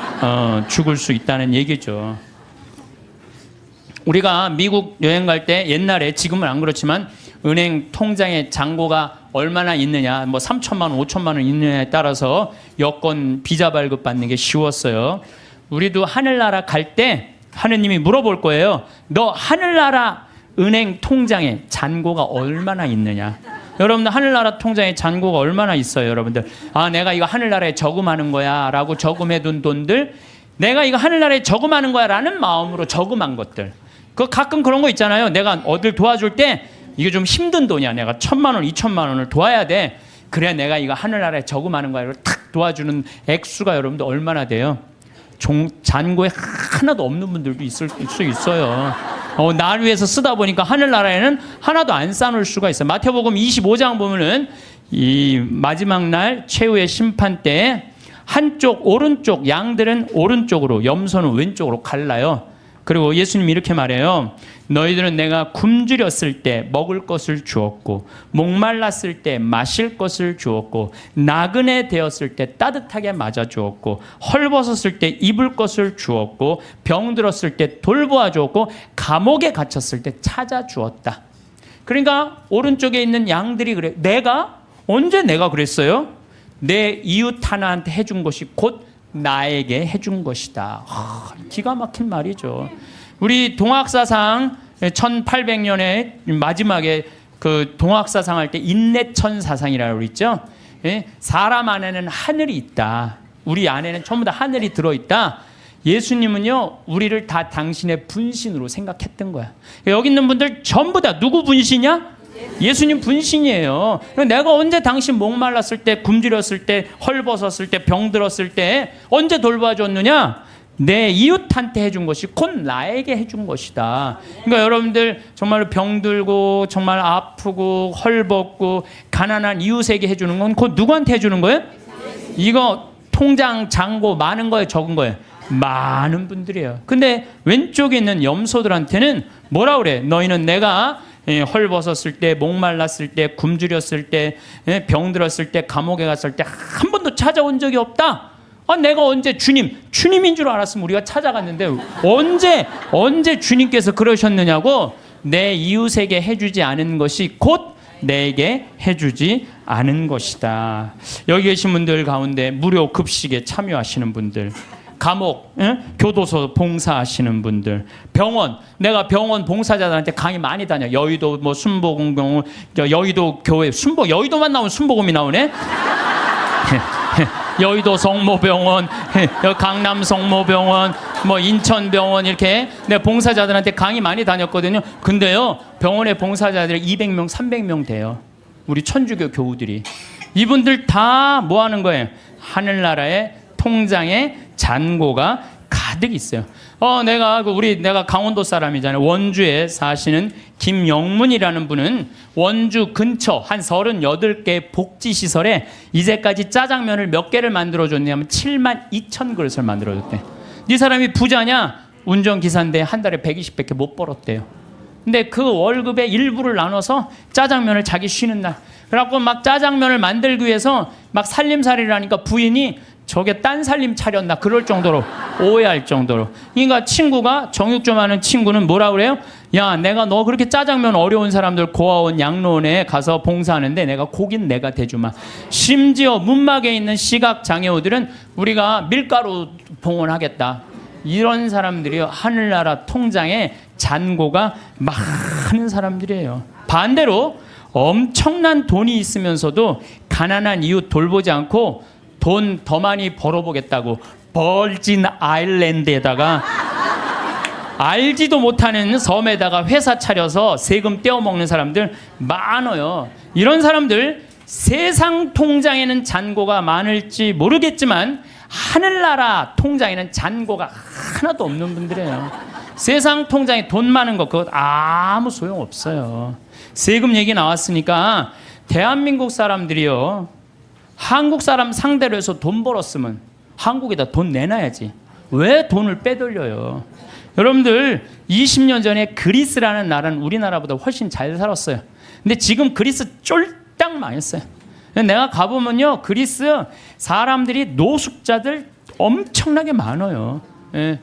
Speaker 1: 죽을 수 있다는 얘기죠. 우리가 미국 여행 갈 때 옛날에, 지금은 안 그렇지만 은행 통장에 잔고가 얼마나 있느냐, 뭐 3천만 원, 5천만 원 있느냐에 따라서 여권 비자 발급 받는 게 쉬웠어요. 우리도 하늘나라 갈 때 하느님이 물어볼 거예요. 너 하늘나라 은행 통장에 잔고가 얼마나 있느냐. 여러분들 하늘나라 통장에 잔고가 얼마나 있어요, 여러분들? 아, 내가 이거 하늘나라에 저금하는 거야 라고 저금해둔 돈들, 내가 이거 하늘나라에 저금하는 거야 라는 마음으로 저금한 것들. 그 가끔 그런 거 있잖아요. 내가 어딜 도와줄 때 이게 좀 힘든 돈이야. 내가 1,000만 원, 2,000만 원을 도와야 돼. 그래 내가 이거 하늘나라에 저금하는 거야. 탁 도와주는 액수가 여러분들 얼마나 돼요? 잔고에 하나도 없는 분들도 있을 수 있어요. 날 위해서 쓰다 보니까 하늘나라에는 하나도 안 쌓아놓을 수가 있어요. 마태복음 25장 보면은 이 마지막 날 최후의 심판 때 한쪽 오른쪽 양들은 오른쪽으로, 염소는 왼쪽으로 갈라요. 그리고 예수님이 이렇게 말해요. 너희들은 내가 굶주렸을 때 먹을 것을 주었고, 목말랐을 때 마실 것을 주었고, 나그네 되었을 때 따뜻하게 맞아 주었고, 헐벗었을 때 입을 것을 주었고, 병들었을 때 돌보아 주었고, 감옥에 갇혔을 때 찾아 주었다. 그러니까 오른쪽에 있는 양들이 그래. 언제 내가 그랬어요? 내 이웃 하나한테 해준 것이 곧 나에게 해준 것이다. 기가 막힌 말이죠. 우리 동학사상 1800년에 마지막에 그 동학사상 할 때 인내천사상이라고 그랬죠. 사람 안에는 하늘이 있다. 우리 안에는 전부 다 하늘이 들어있다. 예수님은요, 우리를 다 당신의 분신으로 생각했던 거야. 여기 있는 분들 전부 다 누구 분신이야? 예수님 분신이에요. 내가 언제 당신 목말랐을 때, 굶주렸을 때, 헐벗었을 때, 병들었을 때 언제 돌봐줬느냐? 내 이웃한테 해준 것이 곧 나에게 해준 것이다. 그러니까 여러분들 정말 병들고 정말 아프고 헐벗고 가난한 이웃에게 해주는 건 곧 누구한테 해주는 거예요? 이거 통장 잔고 많은 거예요, 적은 거예요? 많은 분들이에요. 근데 왼쪽에 있는 염소들한테는 뭐라 그래? 너희는 내가 헐벗었을 때, 목말랐을 때, 굶주렸을 때, 병들었을 때, 감옥에 갔을 때 한 번도 찾아온 적이 없다. 내가 언제 주님인 줄 알았으면 우리가 찾아갔는데 언제 주님께서 그러셨느냐고. 내 이웃에게 해주지 않은 것이 곧 내게 해주지 않은 것이다. 여기 계신 분들 가운데 무료 급식에 참여하시는 분들, 감옥, 교도소 봉사하시는 분들, 병원, 내가 병원 봉사자들한테 강의 많이 다녀. 여의도 뭐 순복음병원, 여의도 교회, 여의도만 나오면 순복음이 나오네. 여의도 성모병원, 강남 성모병원, 뭐 인천병원, 이렇게 내가 봉사자들한테 강의 많이 다녔거든요. 근데요, 병원에 봉사자들이 200명, 300명 돼요. 우리 천주교 교우들이. 이분들 다 뭐 하는 거예요? 하늘나라의 통장에 잔고가 가득 있어요. 내가 강원도 사람이잖아요. 원주에 사시는 김영문이라는 분은 원주 근처 한 38개 복지시설에 이제까지 짜장면을 몇 개를 만들어줬냐면 7만 2천 그릇을 만들어줬대. 이 사람이 부자냐? 운전기사인데 한 달에 120밖에 못 벌었대요. 근데 그 월급의 일부를 나눠서 짜장면을 자기 쉬는 날, 그래갖고 막 짜장면을 만들기 위해서 막 살림살이를 하니까 부인이 저게 딴 살림 차렸나 그럴 정도로 오해할 정도로. 그러니까 친구가, 정육 좀 하는 친구는 뭐라 그래요? 야, 내가 너 그렇게 짜장면 어려운 사람들 고아원 양로원에 가서 봉사하는데 내가 고긴 내가 대주마. 심지어 문막에 있는 시각장애우들은 우리가 밀가루 봉헌하겠다. 이런 사람들이요, 하늘나라 통장에 잔고가 많은 사람들이에요. 반대로 엄청난 돈이 있으면서도 가난한 이웃 돌보지 않고 돈 더 많이 벌어보겠다고 벌진 아일랜드에다가 알지도 못하는 섬에다가 회사 차려서 세금 떼어먹는 사람들 많아요. 이런 사람들 세상 통장에는 잔고가 많을지 모르겠지만 하늘나라 통장에는 잔고가 하나도 없는 분들이에요. 세상 통장에 돈 많은 거 그것 아무 소용없어요. 세금 얘기 나왔으니까 대한민국 사람들이요, 한국 사람 상대로 해서 돈 벌었으면 한국에다 돈 내놔야지. 왜 돈을 빼돌려요? 여러분들 20년 전에 그리스라는 나라는 우리나라보다 훨씬 잘 살았어요. 근데 지금 그리스 쫄딱 망했어요. 내가 가보면요, 그리스 사람들이 노숙자들 엄청나게 많아요. 예.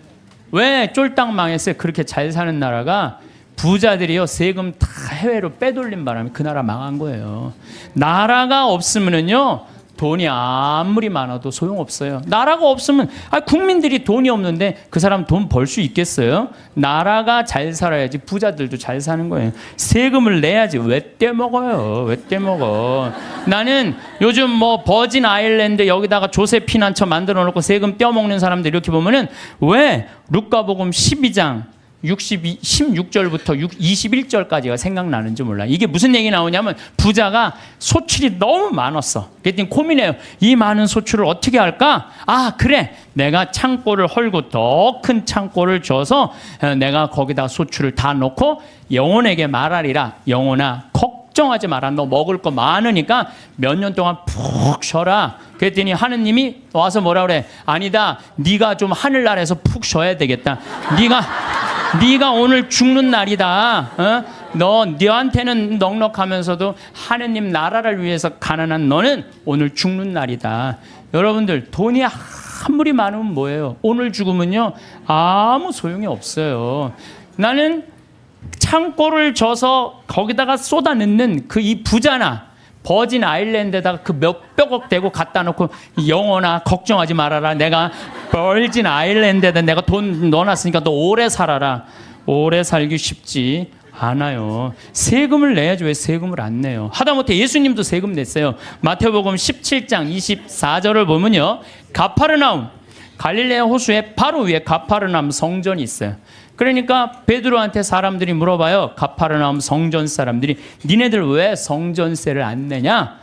Speaker 1: 왜 쫄딱 망했어요? 그렇게 잘 사는 나라가 부자들이요, 세금 다 해외로 빼돌린 바람에 그 나라 망한 거예요. 나라가 없으면은요, 돈이 아무리 많아도 소용없어요. 나라가 없으면 국민들이 돈이 없는데 그 사람 돈 벌 수 있겠어요? 나라가 잘 살아야지 부자들도 잘 사는 거예요. 세금을 내야지. 왜 떼먹어요? 왜 떼먹어? 나는 요즘 뭐 버진 아일랜드 여기다가 조세 피난처 만들어 놓고 세금 떼어먹는 사람들 이렇게 보면은 왜 루카복음 12장 16절부터 21절까지가 생각나는지 몰라. 이게 무슨 얘기 나오냐면 부자가 소출이 너무 많았어. 그랬더니 고민해요. 이 많은 소출을 어떻게 할까? 아, 그래, 내가 창고를 헐고 더 큰 창고를 줘서 내가 거기다 소출을 다 넣고 영혼에게 말하리라. 영혼아, 걱정하지 마라. 너 먹을 거 많으니까 몇 년 동안 푹 쉬어라. 그랬더니 하느님이 와서 뭐라 그래? 아니다, 네가 좀 하늘나라에서 푹 쉬어야 되겠다. 네가 오늘 죽는 날이다. 너한테는 넉넉하면서도 하느님 나라를 위해서 가난한 너는 오늘 죽는 날이다. 여러분들, 돈이 아무리 많으면 뭐예요? 오늘 죽으면요, 아무 소용이 없어요. 나는 창고를 져서 거기다가 쏟아넣는 그 이 부자나 버진 아일랜드에다가 그 몇백억 대고 갖다 놓고 영혼아 걱정하지 말아라. 내가 버진 아일랜드에다 내가 돈 넣어놨으니까 너 오래 살아라. 오래 살기 쉽지 않아요. 세금을 내야지 왜 세금을 안 내요? 하다못해 예수님도 세금 냈어요. 마태복음 17장 24절을 보면요, 가파르나움, 갈릴레아 호수의 바로 위에 가파르나움 성전이 있어요. 그러니까 베드로한테 사람들이 물어봐요. 가파르나움 성전 사람들이 니네들 왜 성전세를 안 내냐?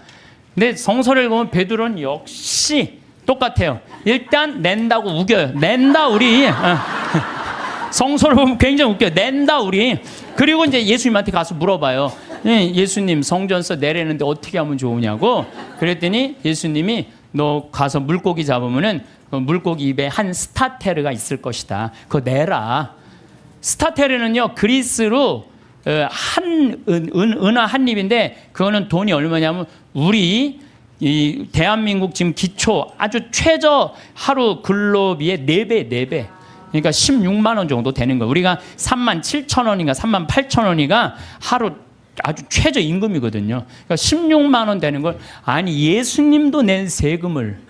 Speaker 1: 근데 성서를 보면 베드로는 역시 똑같아요. 일단 낸다고 우겨요. 낸다 우리. 성서를 보면 굉장히 웃겨요. 낸다 우리. 그리고 이제 예수님한테 가서 물어봐요. 예수님, 성전세 내려는데 어떻게 하면 좋으냐고. 그랬더니 예수님이 너 가서 물고기 잡으면은 그 물고기 입에 한 스타테르가 있을 것이다. 그거 내라. 스타테르는요, 그리스로 은하 한 입인데 그거는 돈이 얼마냐면 우리 이 대한민국 지금 기초 아주 최저 하루 근로비의 4배. 그러니까 16만 원 정도 되는 거예요. 우리가 3만 7천 원인가 3만 8천 원이가 하루 아주 최저 임금이거든요. 그러니까 16만 원 되는 걸, 아니 예수님도 낸 세금을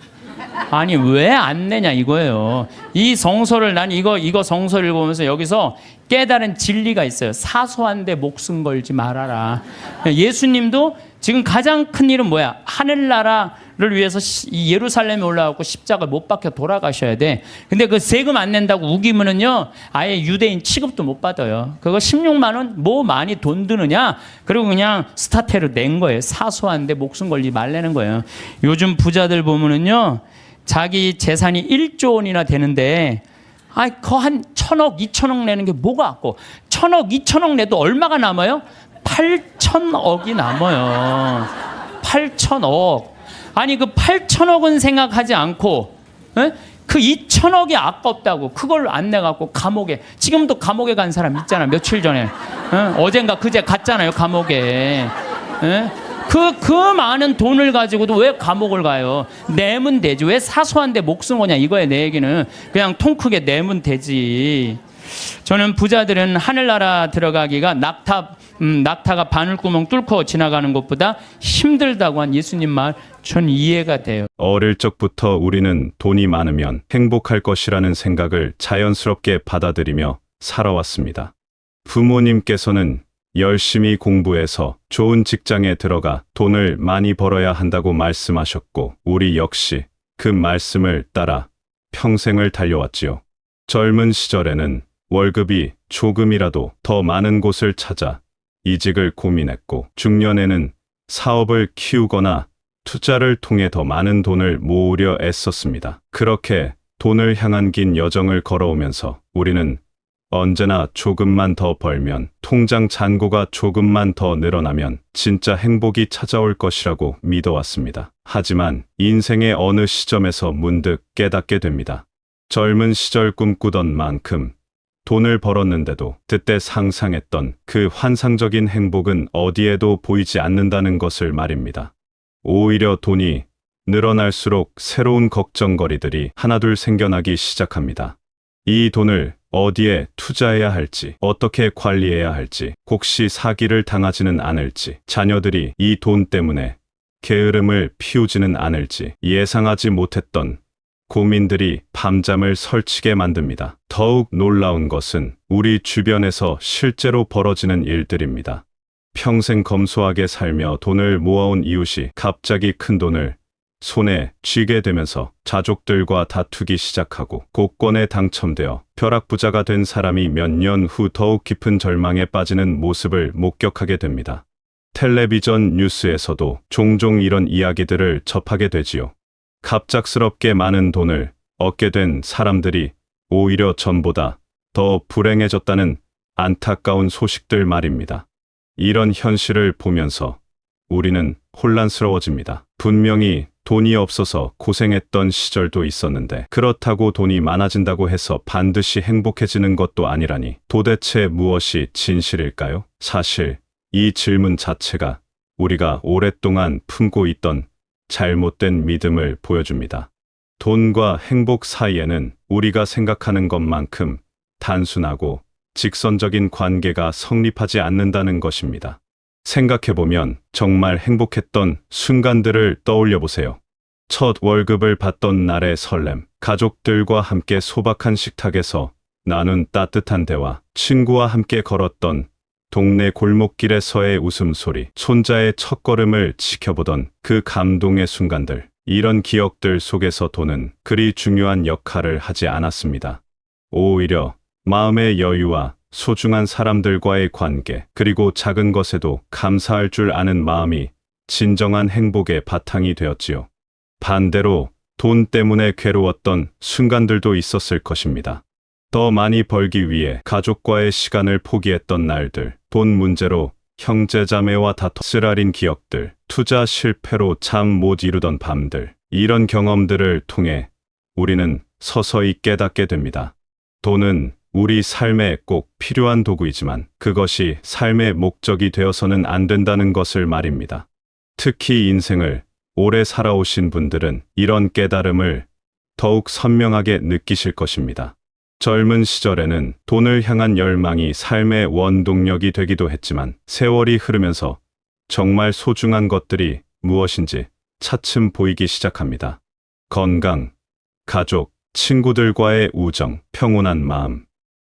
Speaker 1: 아니 왜 안 내냐 이거예요. 이 성서를, 난 이거 성서를 보면서 여기서 깨달은 진리가 있어요. 사소한데 목숨 걸지 말아라. 예수님도 지금 가장 큰 일은 뭐야? 하늘나라를 위해서 이 예루살렘에 올라가고 십자가 못 박혀 돌아가셔야 돼. 근데 그 세금 안 낸다고 우기면은요, 아예 유대인 취급도 못 받아요. 그거 16만 원 뭐 많이 돈 드느냐? 그리고 그냥 스타테르 낸 거예요. 사소한데 목숨 걸지 말라는 거예요. 요즘 부자들 보면은요, 자기 재산이 1조 원이나 되는데 그 한 1000억, 2000억 내는 게 뭐가 아까워? 1000억, 2000억 내도 얼마가 남아요? 8000억이 남아요. 8000억. 아니 그 8000억은 생각하지 않고 에? 그 2000억이 아깝다고 그걸 안 내갖고 감옥에, 지금도 감옥에 간 사람 있잖아. 며칠 전에 어젠가 그제 갔잖아요 감옥에. 그 많은 돈을 가지고도 왜 감옥을 가요? 내면 되지. 왜 사소한 데 목숨 거냐 이거야. 내 얘기는 그냥 통 크게 내면 되지. 저는 부자들은 하늘나라 들어가기가 낙타가 바늘구멍 뚫고 지나가는 것보다 힘들다고 한 예수님 말 전 이해가 돼요.
Speaker 2: 어릴 적부터 우리는 돈이 많으면 행복할 것이라는 생각을 자연스럽게 받아들이며 살아왔습니다. 부모님께서는 열심히 공부해서 좋은 직장에 들어가 돈을 많이 벌어야 한다고 말씀하셨고, 우리 역시 그 말씀을 따라 평생을 달려왔지요. 젊은 시절에는 월급이 조금이라도 더 많은 곳을 찾아 이직을 고민했고, 중년에는 사업을 키우거나 투자를 통해 더 많은 돈을 모으려 애썼습니다. 그렇게 돈을 향한 긴 여정을 걸어오면서 우리는 언제나 조금만 더 벌면, 통장 잔고가 조금만 더 늘어나면 진짜 행복이 찾아올 것이라고 믿어왔습니다. 하지만 인생의 어느 시점에서 문득 깨닫게 됩니다. 젊은 시절 꿈꾸던 만큼 돈을 벌었는데도 그때 상상했던 그 환상적인 행복은 어디에도 보이지 않는다는 것을 말입니다. 오히려 돈이 늘어날수록 새로운 걱정거리들이 하나둘 생겨나기 시작합니다. 이 돈을 어디에 투자해야 할지, 어떻게 관리해야 할지, 혹시 사기를 당하지는 않을지, 자녀들이 이 돈 때문에 게으름을 피우지는 않을지, 예상하지 못했던 고민들이 밤잠을 설치게 만듭니다. 더욱 놀라운 것은 우리 주변에서 실제로 벌어지는 일들입니다. 평생 검소하게 살며 돈을 모아온 이웃이 갑자기 큰 돈을 손에 쥐게 되면서 가족들과 다투기 시작하고, 복권에 당첨되어 벼락부자가 된 사람이 몇 년 후 더욱 깊은 절망에 빠지는 모습을 목격하게 됩니다. 텔레비전 뉴스에서도 종종 이런 이야기들을 접하게 되지요. 갑작스럽게 많은 돈을 얻게 된 사람들이 오히려 전보다 더 불행해졌다는 안타까운 소식들 말입니다. 이런 현실을 보면서 우리는 혼란스러워집니다. 분명히 돈이 없어서 고생했던 시절도 있었는데, 그렇다고 돈이 많아진다고 해서 반드시 행복해지는 것도 아니라니, 도대체 무엇이 진실일까요? 사실 이 질문 자체가 우리가 오랫동안 품고 있던 잘못된 믿음을 보여줍니다. 돈과 행복 사이에는 우리가 생각하는 것만큼 단순하고 직선적인 관계가 성립하지 않는다는 것입니다. 생각해보면 정말 행복했던 순간들을 떠올려 보세요. 첫 월급을 받던 날의 설렘, 가족들과 함께 소박한 식탁에서 나눈 따뜻한 대화, 친구와 함께 걸었던 동네 골목길에서의 웃음소리, 손자의 첫걸음을 지켜보던 그 감동의 순간들, 이런 기억들 속에서 돈은 그리 중요한 역할을 하지 않았습니다. 오히려 마음의 여유와 소중한 사람들과의 관계, 그리고 작은 것에도 감사할 줄 아는 마음이 진정한 행복의 바탕이 되었지요. 반대로 돈 때문에 괴로웠던 순간들도 있었을 것입니다. 더 많이 벌기 위해 가족과의 시간을 포기했던 날들, 돈 문제로 형제자매와 다퉈 쓰라린 기억들, 투자 실패로 잠 못 이루던 밤들, 이런 경험들을 통해 우리는 서서히 깨닫게 됩니다. 돈은 우리 삶에 꼭 필요한 도구이지만 그것이 삶의 목적이 되어서는 안 된다는 것을 말입니다. 특히 인생을 오래 살아오신 분들은 이런 깨달음을 더욱 선명하게 느끼실 것입니다. 젊은 시절에는 돈을 향한 열망이 삶의 원동력이 되기도 했지만, 세월이 흐르면서 정말 소중한 것들이 무엇인지 차츰 보이기 시작합니다. 건강, 가족, 친구들과의 우정, 평온한 마음,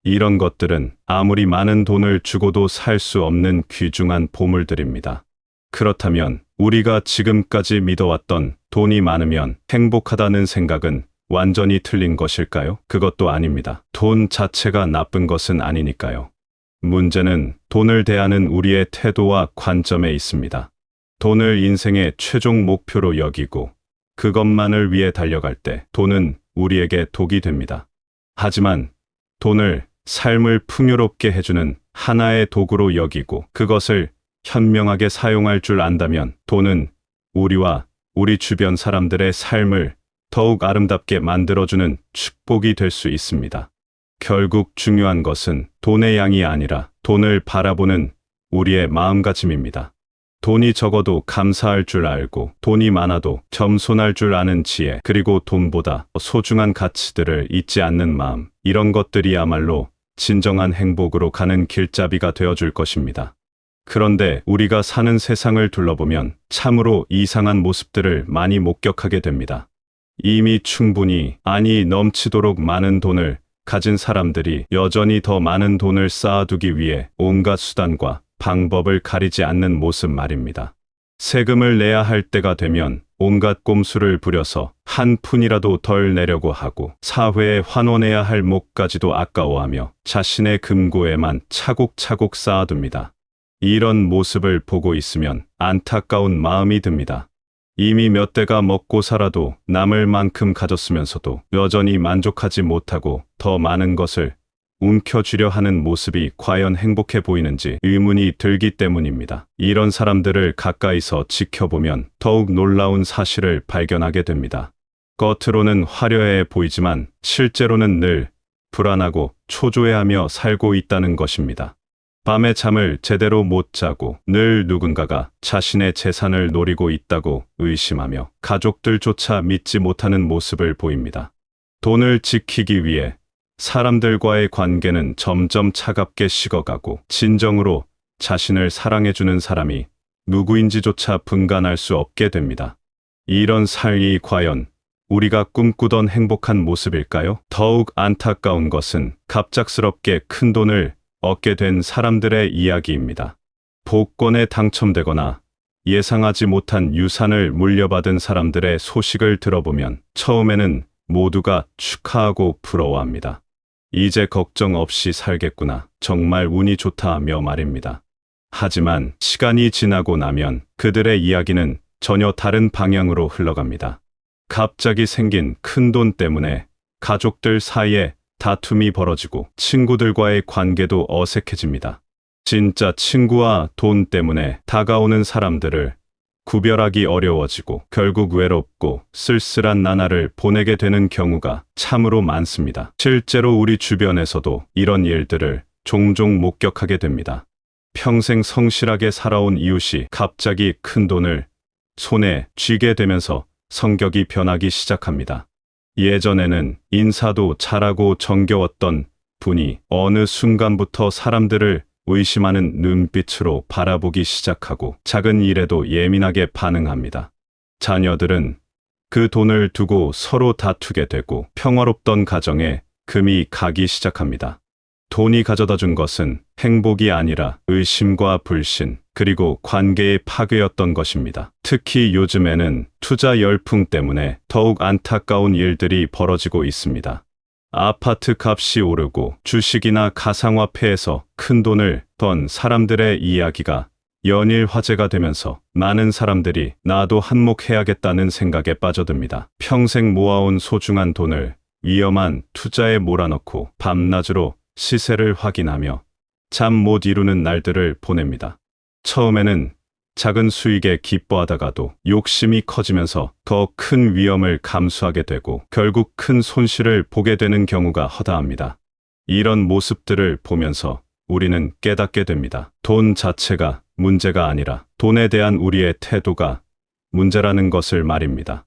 Speaker 2: 이런 것들은 아무리 많은 돈을 주고도 살 수 없는 귀중한 보물들입니다. 그렇다면 우리가 지금까지 믿어왔던 돈이 많으면 행복하다는 생각은 완전히 틀린 것일까요? 그것도 아닙니다. 돈 자체가 나쁜 것은 아니니까요. 문제는 돈을 대하는 우리의 태도와 관점에 있습니다. 돈을 인생의 최종 목표로 여기고 그것만을 위해 달려갈 때 돈은 우리에게 독이 됩니다. 하지만 돈을 삶을 풍요롭게 해주는 하나의 도구로 여기고 그것을 현명하게 사용할 줄 안다면 돈은 우리와 우리 주변 사람들의 삶을 더욱 아름답게 만들어주는 축복이 될 수 있습니다. 결국 중요한 것은 돈의 양이 아니라 돈을 바라보는 우리의 마음가짐입니다. 돈이 적어도 감사할 줄 알고 돈이 많아도 겸손할 줄 아는 지혜, 그리고 돈보다 소중한 가치들을 잊지 않는 마음, 이런 것들이야말로 진정한 행복으로 가는 길잡이가 되어줄 것입니다. 그런데 우리가 사는 세상을 둘러보면 참으로 이상한 모습들을 많이 목격하게 됩니다. 이미 충분히 넘치도록 많은 돈을 가진 사람들이 여전히 더 많은 돈을 쌓아두기 위해 온갖 수단과 방법을 가리지 않는 모습 말입니다. 세금을 내야 할 때가 되면 온갖 꼼수를 부려서 한 푼이라도 덜 내려고 하고 사회에 환원해야 할 몫까지도 아까워하며 자신의 금고에만 차곡차곡 쌓아둡니다. 이런 모습을 보고 있으면 안타까운 마음이 듭니다. 이미 몇 대가 먹고 살아도 남을 만큼 가졌으면서도 여전히 만족하지 못하고 더 많은 것을 움켜쥐려 하는 모습이 과연 행복해 보이는지 의문이 들기 때문입니다. 이런 사람들을 가까이서 지켜보면 더욱 놀라운 사실을 발견하게 됩니다. 겉으로는 화려해 보이지만 실제로는 늘 불안하고 초조해하며 살고 있다는 것입니다. 밤에 잠을 제대로 못 자고 늘 누군가가 자신의 재산을 노리고 있다고 의심하며 가족들조차 믿지 못하는 모습을 보입니다. 돈을 지키기 위해 사람들과의 관계는 점점 차갑게 식어가고 진정으로 자신을 사랑해주는 사람이 누구인지조차 분간할 수 없게 됩니다. 이런 삶이 과연 우리가 꿈꾸던 행복한 모습일까요? 더욱 안타까운 것은 갑작스럽게 큰 돈을 얻게 된 사람들의 이야기입니다. 복권에 당첨되거나 예상하지 못한 유산을 물려받은 사람들의 소식을 들어보면 처음에는 모두가 축하하고 부러워합니다. 이제 걱정 없이 살겠구나. 정말 운이 좋다며 말입니다. 하지만 시간이 지나고 나면 그들의 이야기는 전혀 다른 방향으로 흘러갑니다. 갑자기 생긴 큰 돈 때문에 가족들 사이에 다툼이 벌어지고 친구들과의 관계도 어색해집니다. 진짜 친구와 돈 때문에 다가오는 사람들을 구별하기 어려워지고 결국 외롭고 쓸쓸한 나날을 보내게 되는 경우가 참으로 많습니다. 실제로 우리 주변에서도 이런 일들을 종종 목격하게 됩니다. 평생 성실하게 살아온 이웃이 갑자기 큰 돈을 손에 쥐게 되면서 성격이 변하기 시작합니다. 예전에는 인사도 잘하고 정겨웠던 분이 어느 순간부터 사람들을 의심하는 눈빛으로 바라보기 시작하고 작은 일에도 예민하게 반응합니다. 자녀들은 그 돈을 두고 서로 다투게 되고 평화롭던 가정에 금이 가기 시작합니다. 돈이 가져다 준 것은 행복이 아니라 의심과 불신, 그리고 관계의 파괴였던 것입니다. 특히 요즘에는 투자 열풍 때문에 더욱 안타까운 일들이 벌어지고 있습니다. 아파트 값이 오르고 주식이나 가상화폐에서 큰 돈을 번 사람들의 이야기가 연일 화제가 되면서 많은 사람들이 나도 한몫해야겠다는 생각에 빠져듭니다. 평생 모아온 소중한 돈을 위험한 투자에 몰아넣고 밤낮으로 시세를 확인하며 잠 못 이루는 날들을 보냅니다. 처음에는 작은 수익에 기뻐하다가도 욕심이 커지면서 더 큰 위험을 감수하게 되고 결국 큰 손실을 보게 되는 경우가 허다합니다. 이런 모습들을 보면서 우리는 깨닫게 됩니다. 돈 자체가 문제가 아니라 돈에 대한 우리의 태도가 문제라는 것을 말입니다.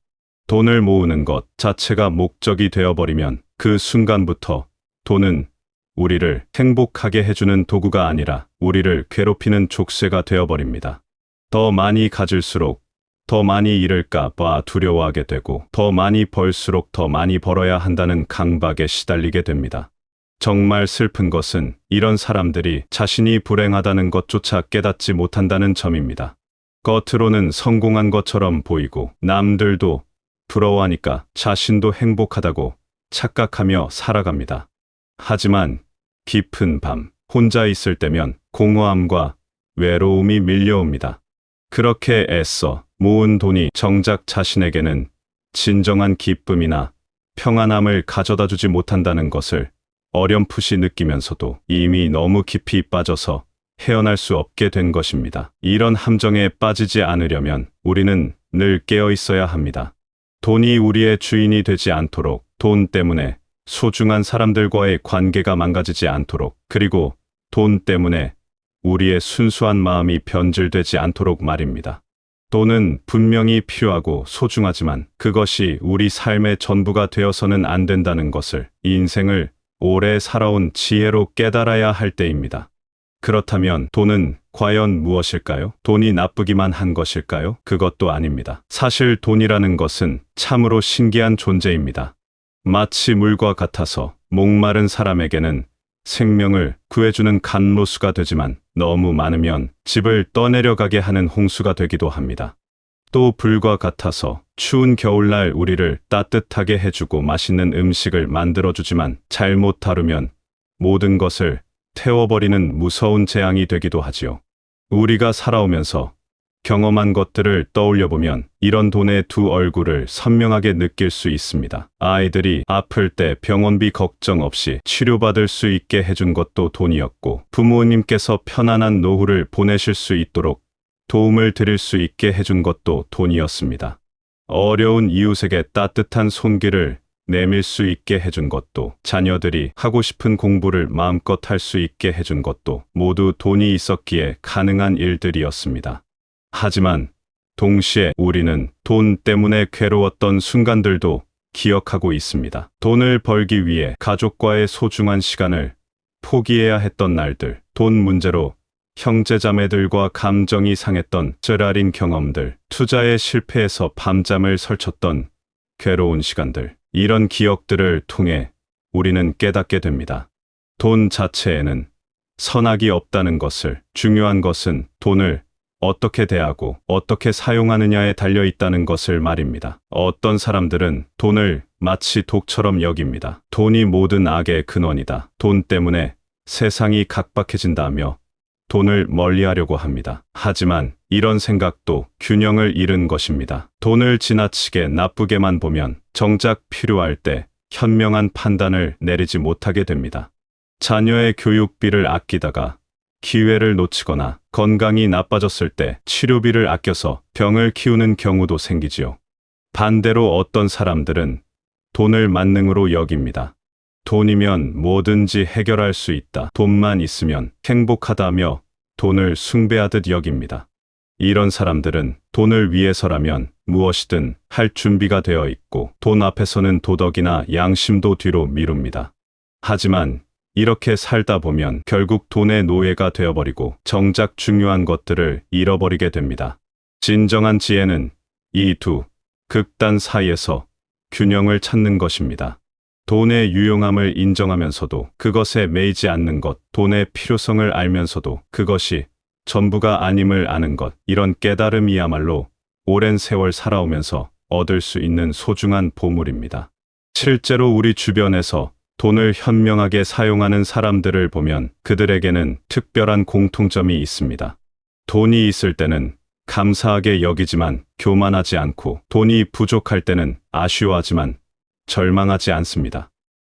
Speaker 2: 돈을 모으는 것 자체가 목적이 되어버리면 그 순간부터 돈은 우리를 행복하게 해주는 도구가 아니라 우리를 괴롭히는 족쇄가 되어버립니다. 더 많이 가질수록 더 많이 잃을까 봐 두려워하게 되고 더 많이 벌수록 더 많이 벌어야 한다는 강박에 시달리게 됩니다. 정말 슬픈 것은 이런 사람들이 자신이 불행하다는 것조차 깨닫지 못한다는 점입니다. 겉으로는 성공한 것처럼 보이고 남들도 부러워하니까 자신도 행복하다고 착각하며 살아갑니다. 하지만 깊은 밤 혼자 있을 때면 공허함과 외로움이 밀려옵니다. 그렇게 애써 모은 돈이 정작 자신에게는 진정한 기쁨이나 평안함을 가져다 주지 못한다는 것을 어렴풋이 느끼면서도 이미 너무 깊이 빠져서 헤어날 수 없게 된 것입니다. 이런 함정에 빠지지 않으려면 우리는 늘 깨어 있어야 합니다. 돈이 우리의 주인이 되지 않도록, 돈 때문에 소중한 사람들과의 관계가 망가지지 않도록, 그리고 돈 때문에 우리의 순수한 마음이 변질되지 않도록 말입니다. 돈은 분명히 필요하고 소중하지만 그것이 우리 삶의 전부가 되어서는 안 된다는 것을 인생을 오래 살아온 지혜로 깨달아야 할 때입니다. 그렇다면 돈은 과연 무엇일까요? 돈이 나쁘기만 한 것일까요? 그것도 아닙니다. 사실 돈이라는 것은 참으로 신기한 존재입니다. 마치 물과 같아서 목마른 사람에게는 생명을 구해주는 간로수가 되지만 너무 많으면 집을 떠내려가게 하는 홍수가 되기도 합니다. 또 불과 같아서 추운 겨울날 우리를 따뜻하게 해주고 맛있는 음식을 만들어주지만 잘못 다루면 모든 것을 태워버리는 무서운 재앙이 되기도 하지요. 우리가 살아오면서 경험한 것들을 떠올려보면 이런 돈의 두 얼굴을 선명하게 느낄 수 있습니다. 아이들이 아플 때 병원비 걱정 없이 치료받을 수 있게 해준 것도 돈이었고, 부모님께서 편안한 노후를 보내실 수 있도록 도움을 드릴 수 있게 해준 것도 돈이었습니다. 어려운 이웃에게 따뜻한 손길을 내밀 수 있게 해준 것도, 자녀들이 하고 싶은 공부를 마음껏 할 수 있게 해준 것도 모두 돈이 있었기에 가능한 일들이었습니다. 하지만 동시에 우리는 돈 때문에 괴로웠던 순간들도 기억하고 있습니다. 돈을 벌기 위해 가족과의 소중한 시간을 포기해야 했던 날들, 돈 문제로 형제자매들과 감정이 상했던 쓰라린 경험들, 투자에 실패해서 밤잠을 설쳤던 괴로운 시간들, 이런 기억들을 통해 우리는 깨닫게 됩니다. 돈 자체에는 선악이 없다는 것을, 중요한 것은 돈을 어떻게 대하고 어떻게 사용하느냐에 달려 있다는 것을 말입니다. 어떤 사람들은 돈을 마치 독처럼 여깁니다. 돈이 모든 악의 근원이다. 돈 때문에 세상이 각박해진다며 돈을 멀리하려고 합니다. 하지만 이런 생각도 균형을 잃은 것입니다. 돈을 지나치게 나쁘게만 보면 정작 필요할 때 현명한 판단을 내리지 못하게 됩니다. 자녀의 교육비를 아끼다가 기회를 놓치거나 건강이 나빠졌을 때 치료비를 아껴서 병을 키우는 경우도 생기지요. 반대로 어떤 사람들은 돈을 만능으로 여깁니다. 돈이면 뭐든지 해결할 수 있다. 돈만 있으면 행복하다며 돈을 숭배하듯 여깁니다. 이런 사람들은 돈을 위해서라면 무엇이든 할 준비가 되어 있고 돈 앞에서는 도덕이나 양심도 뒤로 미룹니다. 하지만 이렇게 살다 보면 결국 돈의 노예가 되어버리고 정작 중요한 것들을 잃어버리게 됩니다. 진정한 지혜는 이 두 극단 사이에서 균형을 찾는 것입니다. 돈의 유용함을 인정하면서도 그것에 매이지 않는 것, 돈의 필요성을 알면서도 그것이 전부가 아님을 아는 것, 이런 깨달음이야말로 오랜 세월 살아오면서 얻을 수 있는 소중한 보물입니다. 실제로 우리 주변에서 돈을 현명하게 사용하는 사람들을 보면 그들에게는 특별한 공통점이 있습니다. 돈이 있을 때는 감사하게 여기지만 교만하지 않고, 돈이 부족할 때는 아쉬워하지만 절망하지 않습니다.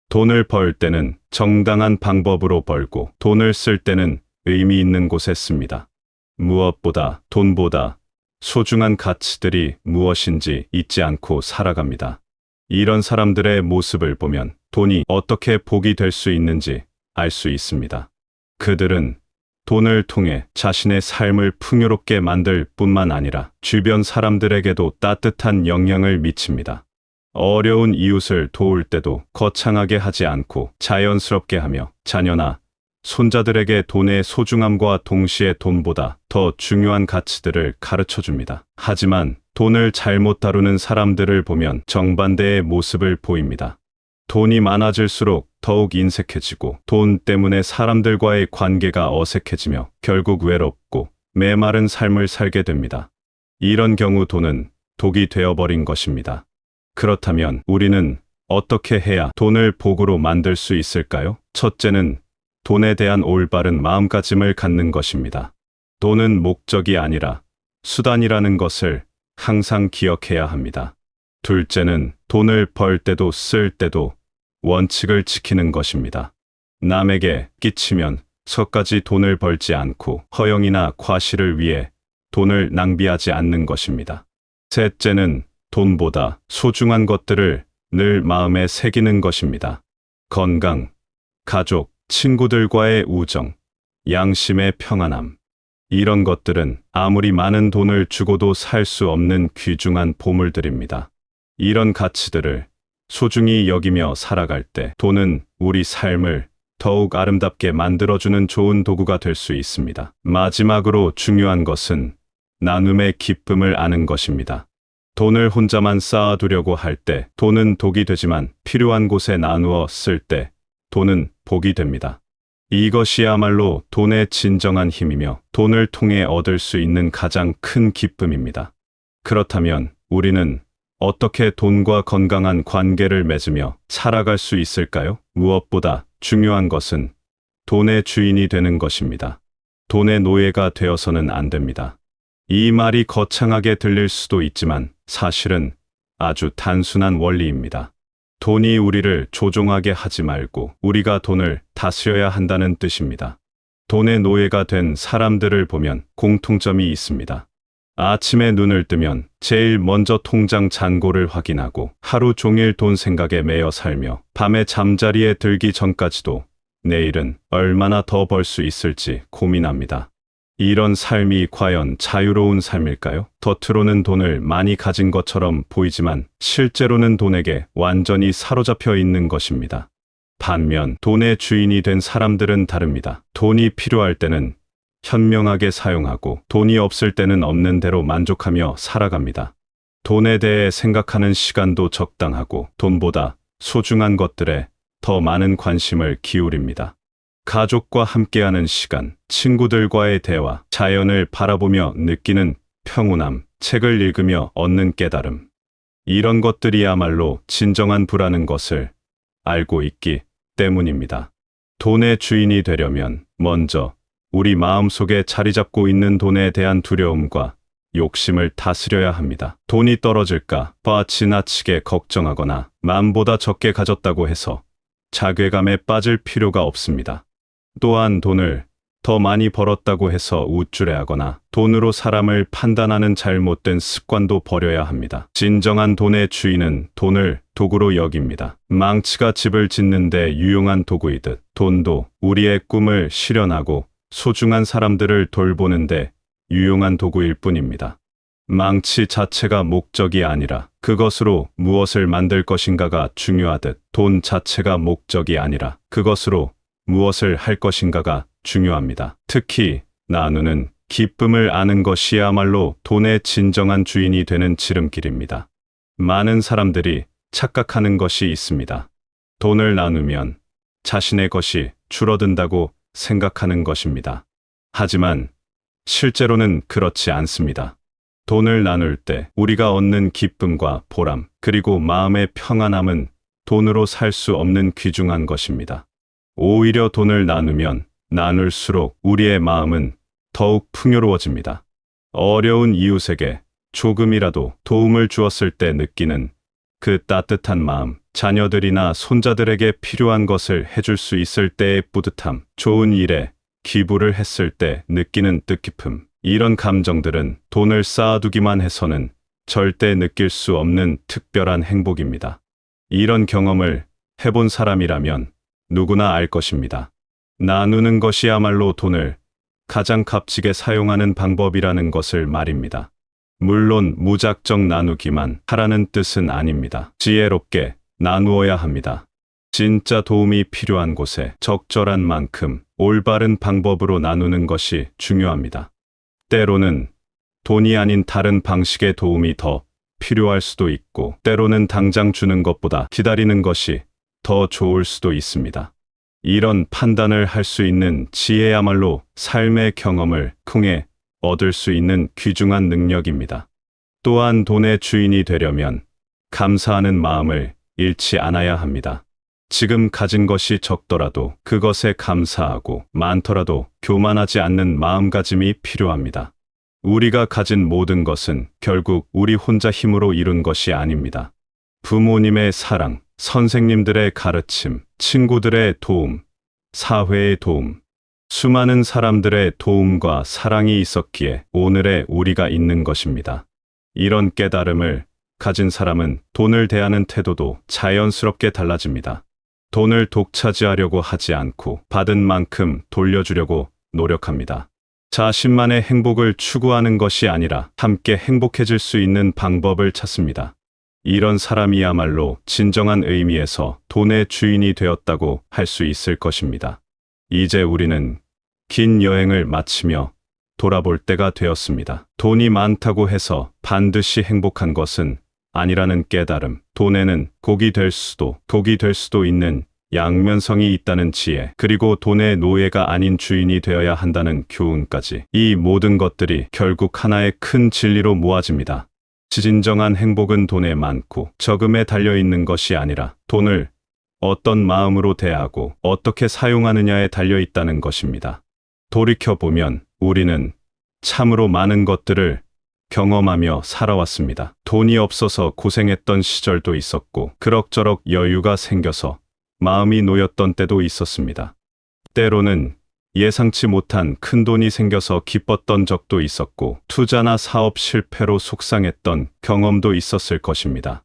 Speaker 2: 돈을 벌 때는 정당한 방법으로 벌고, 돈을 쓸 때는 의미 있는 곳에 씁니다. 무엇보다, 돈보다 소중한 가치들이 무엇인지 잊지 않고 살아갑니다. 이런 사람들의 모습을 보면 돈이 어떻게 복이 될 수 있는지 알 수 있습니다. 그들은 돈을 통해 자신의 삶을 풍요롭게 만들 뿐만 아니라 주변 사람들에게도 따뜻한 영향을 미칩니다. 어려운 이웃을 도울 때도 거창하게 하지 않고 자연스럽게 하며 자녀나 손자들에게 돈의 소중함과 동시에 돈보다 더 중요한 가치들을 가르쳐 줍니다. 하지만 돈을 잘못 다루는 사람들을 보면 정반대의 모습을 보입니다. 돈이 많아질수록 더욱 인색해지고, 돈 때문에 사람들과의 관계가 어색해지며 결국 외롭고 메마른 삶을 살게 됩니다. 이런 경우 돈은 독이 되어버린 것입니다. 그렇다면 우리는 어떻게 해야 돈을 복으로 만들 수 있을까요? 첫째는 돈에 대한 올바른 마음가짐을 갖는 것입니다. 돈은 목적이 아니라 수단이라는 것을 항상 기억해야 합니다. 둘째는 돈을 벌 때도 쓸 때도 원칙을 지키는 것입니다. 남에게 끼치면 서까지 돈을 벌지 않고 허영이나 과시를 위해 돈을 낭비하지 않는 것입니다. 셋째는 돈보다 소중한 것들을 늘 마음에 새기는 것입니다. 건강, 가족, 친구들과의 우정, 양심의 평안함. 이런 것들은 아무리 많은 돈을 주고도 살 수 없는 귀중한 보물들입니다. 이런 가치들을 소중히 여기며 살아갈 때 돈은 우리 삶을 더욱 아름답게 만들어주는 좋은 도구가 될 수 있습니다. 마지막으로 중요한 것은 나눔의 기쁨을 아는 것입니다. 돈을 혼자만 쌓아두려고 할 때 돈은 독이 되지만 필요한 곳에 나누어 쓸 때 돈은 복이 됩니다. 이것이야말로 돈의 진정한 힘이며 돈을 통해 얻을 수 있는 가장 큰 기쁨입니다. 그렇다면 우리는 어떻게 돈과 건강한 관계를 맺으며 살아갈 수 있을까요? 무엇보다 중요한 것은 돈의 주인이 되는 것입니다. 돈의 노예가 되어서는 안 됩니다. 이 말이 거창하게 들릴 수도 있지만 사실은 아주 단순한 원리입니다. 돈이 우리를 조종하게 하지 말고 우리가 돈을 다스려야 한다는 뜻입니다. 돈의 노예가 된 사람들을 보면 공통점이 있습니다. 아침에 눈을 뜨면 제일 먼저 통장 잔고를 확인하고 하루 종일 돈 생각에 매여 살며 밤에 잠자리에 들기 전까지도 내일은 얼마나 더 벌 수 있을지 고민합니다. 이런 삶이 과연 자유로운 삶일까요? 겉으로는 돈을 많이 가진 것처럼 보이지만 실제로는 돈에게 완전히 사로잡혀 있는 것입니다. 반면 돈의 주인이 된 사람들은 다릅니다. 돈이 필요할 때는 현명하게 사용하고 돈이 없을 때는 없는 대로 만족하며 살아갑니다. 돈에 대해 생각하는 시간도 적당하고 돈보다 소중한 것들에 더 많은 관심을 기울입니다. 가족과 함께하는 시간, 친구들과의 대화, 자연을 바라보며 느끼는 평온함, 책을 읽으며 얻는 깨달음. 이런 것들이야말로 진정한 부라는 것을 알고 있기 때문입니다. 돈의 주인이 되려면 먼저 우리 마음속에 자리 잡고 있는 돈에 대한 두려움과 욕심을 다스려야 합니다. 돈이 떨어질까 봐 지나치게 걱정하거나 마음보다 적게 가졌다고 해서 자괴감에 빠질 필요가 없습니다. 또한 돈을 더 많이 벌었다고 해서 우쭐해하거나 돈으로 사람을 판단하는 잘못된 습관도 버려야 합니다. 진정한 돈의 주인은 돈을 도구로 여깁니다. 망치가 집을 짓는데 유용한 도구이듯 돈도 우리의 꿈을 실현하고 소중한 사람들을 돌보는데 유용한 도구일 뿐입니다. 망치 자체가 목적이 아니라 그것으로 무엇을 만들 것인가가 중요하듯 돈 자체가 목적이 아니라 그것으로 무엇을 할 것인가가 중요합니다. 특히 나누는 기쁨을 아는 것이야말로 돈의 진정한 주인이 되는 지름길입니다. 많은 사람들이 착각하는 것이 있습니다. 돈을 나누면 자신의 것이 줄어든다고 생각하는 것입니다. 하지만 실제로는 그렇지 않습니다. 돈을 나눌 때 우리가 얻는 기쁨과 보람, 그리고 마음의 평안함은 돈으로 살 수 없는 귀중한 것입니다. 오히려 돈을 나누면 나눌수록 우리의 마음은 더욱 풍요로워집니다. 어려운 이웃에게 조금이라도 도움을 주었을 때 느끼는 그 따뜻한 마음, 자녀들이나 손자들에게 필요한 것을 해줄 수 있을 때의 뿌듯함, 좋은 일에 기부를 했을 때 느끼는 뜻깊음, 이런 감정들은 돈을 쌓아두기만 해서는 절대 느낄 수 없는 특별한 행복입니다. 이런 경험을 해본 사람이라면 누구나 알 것입니다. 나누는 것이야말로 돈을 가장 값지게 사용하는 방법이라는 것을 말입니다. 물론 무작정 나누기만 하라는 뜻은 아닙니다. 지혜롭게 나누어야 합니다. 진짜 도움이 필요한 곳에 적절한 만큼 올바른 방법으로 나누는 것이 중요합니다. 때로는 돈이 아닌 다른 방식의 도움이 더 필요할 수도 있고, 때로는 당장 주는 것보다 기다리는 것이 더 좋을 수도 있습니다. 이런 판단을 할 수 있는 지혜야말로 삶의 경험을 통해 얻을 수 있는 귀중한 능력입니다. 또한 돈의 주인이 되려면 감사하는 마음을 잃지 않아야 합니다. 지금 가진 것이 적더라도 그것에 감사하고 많더라도 교만하지 않는 마음가짐이 필요합니다. 우리가 가진 모든 것은 결국 우리 혼자 힘으로 이룬 것이 아닙니다. 부모님의 사랑, 선생님들의 가르침, 친구들의 도움, 사회의 도움, 수많은 사람들의 도움과 사랑이 있었기에 오늘의 우리가 있는 것입니다. 이런 깨달음을 가진 사람은 돈을 대하는 태도도 자연스럽게 달라집니다. 돈을 독차지하려고 하지 않고 받은 만큼 돌려주려고 노력합니다. 자신만의 행복을 추구하는 것이 아니라 함께 행복해질 수 있는 방법을 찾습니다. 이런 사람이야말로 진정한 의미에서 돈의 주인이 되었다고 할 수 있을 것입니다. 이제 우리는 긴 여행을 마치며 돌아볼 때가 되었습니다. 돈이 많다고 해서 반드시 행복한 것은 아니라는 깨달음, 돈에는 독이 될 수도 있는 양면성이 있다는 지혜, 그리고 돈의 노예가 아닌 주인이 되어야 한다는 교훈까지, 이 모든 것들이 결국 하나의 큰 진리로 모아집니다. 진정한 행복은 돈에 많고 적음에 달려있는 것이 아니라 돈을 어떤 마음으로 대하고 어떻게 사용하느냐에 달려있다는 것입니다. 돌이켜보면 우리는 참으로 많은 것들을 경험하며 살아왔습니다. 돈이 없어서 고생했던 시절도 있었고, 그럭저럭 여유가 생겨서 마음이 놓였던 때도 있었습니다. 때로는 예상치 못한 큰 돈이 생겨서 기뻤던 적도 있었고, 투자나 사업 실패로 속상했던 경험도 있었을 것입니다.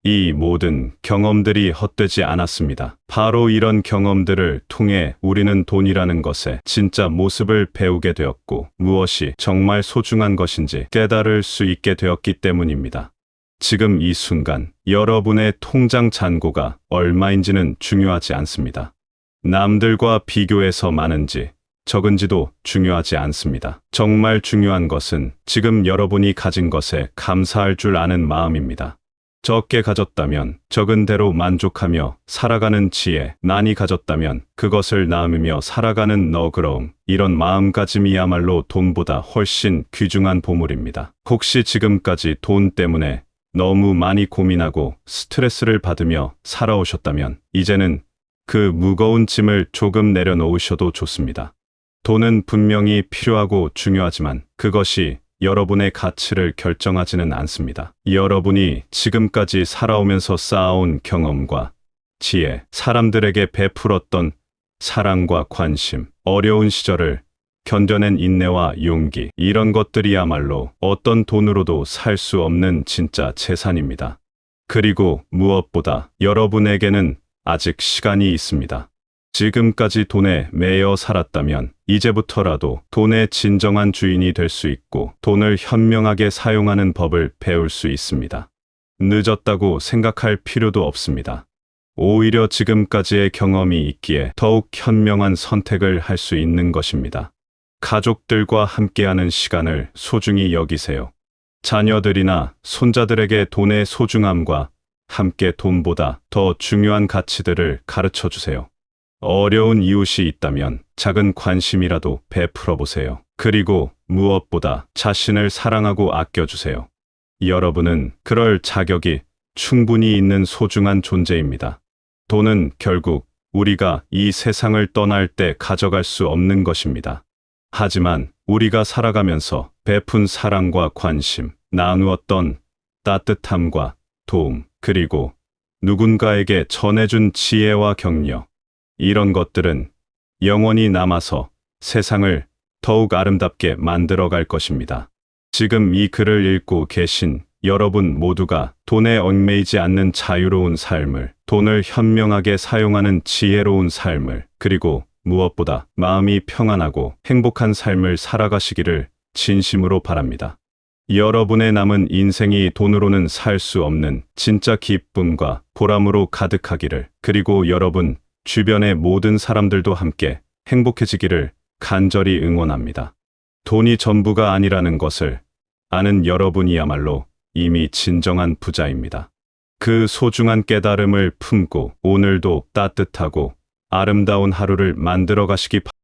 Speaker 2: 이 모든 경험들이 헛되지 않았습니다. 바로 이런 경험들을 통해 우리는 돈이라는 것의 진짜 모습을 배우게 되었고, 무엇이 정말 소중한 것인지 깨달을 수 있게 되었기 때문입니다. 지금 이 순간 여러분의 통장 잔고가 얼마인지는 중요하지 않습니다. 남들과 비교해서 많은지 적은지도 중요하지 않습니다. 정말 중요한 것은 지금 여러분이 가진 것에 감사할 줄 아는 마음입니다. 적게 가졌다면 적은 대로 만족하며 살아가는 지혜, 많이 가졌다면 그것을 나누며 살아가는 너그러움, 이런 마음가짐이야말로 돈보다 훨씬 귀중한 보물입니다. 혹시 지금까지 돈 때문에 너무 많이 고민하고 스트레스를 받으며 살아오셨다면 이제는 그 무거운 짐을 조금 내려놓으셔도 좋습니다. 돈은 분명히 필요하고 중요하지만 그것이 여러분의 가치를 결정하지는 않습니다. 여러분이 지금까지 살아오면서 쌓아온 경험과 지혜, 사람들에게 베풀었던 사랑과 관심, 어려운 시절을 견뎌낸 인내와 용기, 이런 것들이야말로 어떤 돈으로도 살 수 없는 진짜 재산입니다. 그리고 무엇보다 여러분에게는 아직 시간이 있습니다. 지금까지 돈에 매여 살았다면 이제부터라도 돈의 진정한 주인이 될 수 있고 돈을 현명하게 사용하는 법을 배울 수 있습니다. 늦었다고 생각할 필요도 없습니다. 오히려 지금까지의 경험이 있기에 더욱 현명한 선택을 할 수 있는 것입니다. 가족들과 함께하는 시간을 소중히 여기세요. 자녀들이나 손자들에게 돈의 소중함과 함께 돈보다 더 중요한 가치들을 가르쳐 주세요. 어려운 이웃이 있다면 작은 관심이라도 베풀어 보세요. 그리고 무엇보다 자신을 사랑하고 아껴주세요. 여러분은 그럴 자격이 충분히 있는 소중한 존재입니다. 돈은 결국 우리가 이 세상을 떠날 때 가져갈 수 없는 것입니다. 하지만 우리가 살아가면서 베푼 사랑과 관심, 나누었던 따뜻함과 도움, 그리고 누군가에게 전해준 지혜와 격려, 이런 것들은 영원히 남아서 세상을 더욱 아름답게 만들어갈 것입니다. 지금 이 글을 읽고 계신 여러분 모두가 돈에 얽매이지 않는 자유로운 삶을, 돈을 현명하게 사용하는 지혜로운 삶을, 그리고 무엇보다 마음이 평안하고 행복한 삶을 살아가시기를 진심으로 바랍니다. 여러분의 남은 인생이 돈으로는 살 수 없는 진짜 기쁨과 보람으로 가득하기를, 그리고 여러분 주변의 모든 사람들도 함께 행복해지기를 간절히 응원합니다. 돈이 전부가 아니라는 것을 아는 여러분이야말로 이미 진정한 부자입니다. 그 소중한 깨달음을 품고 오늘도 따뜻하고 아름다운 하루를 만들어 가시기 바랍니다.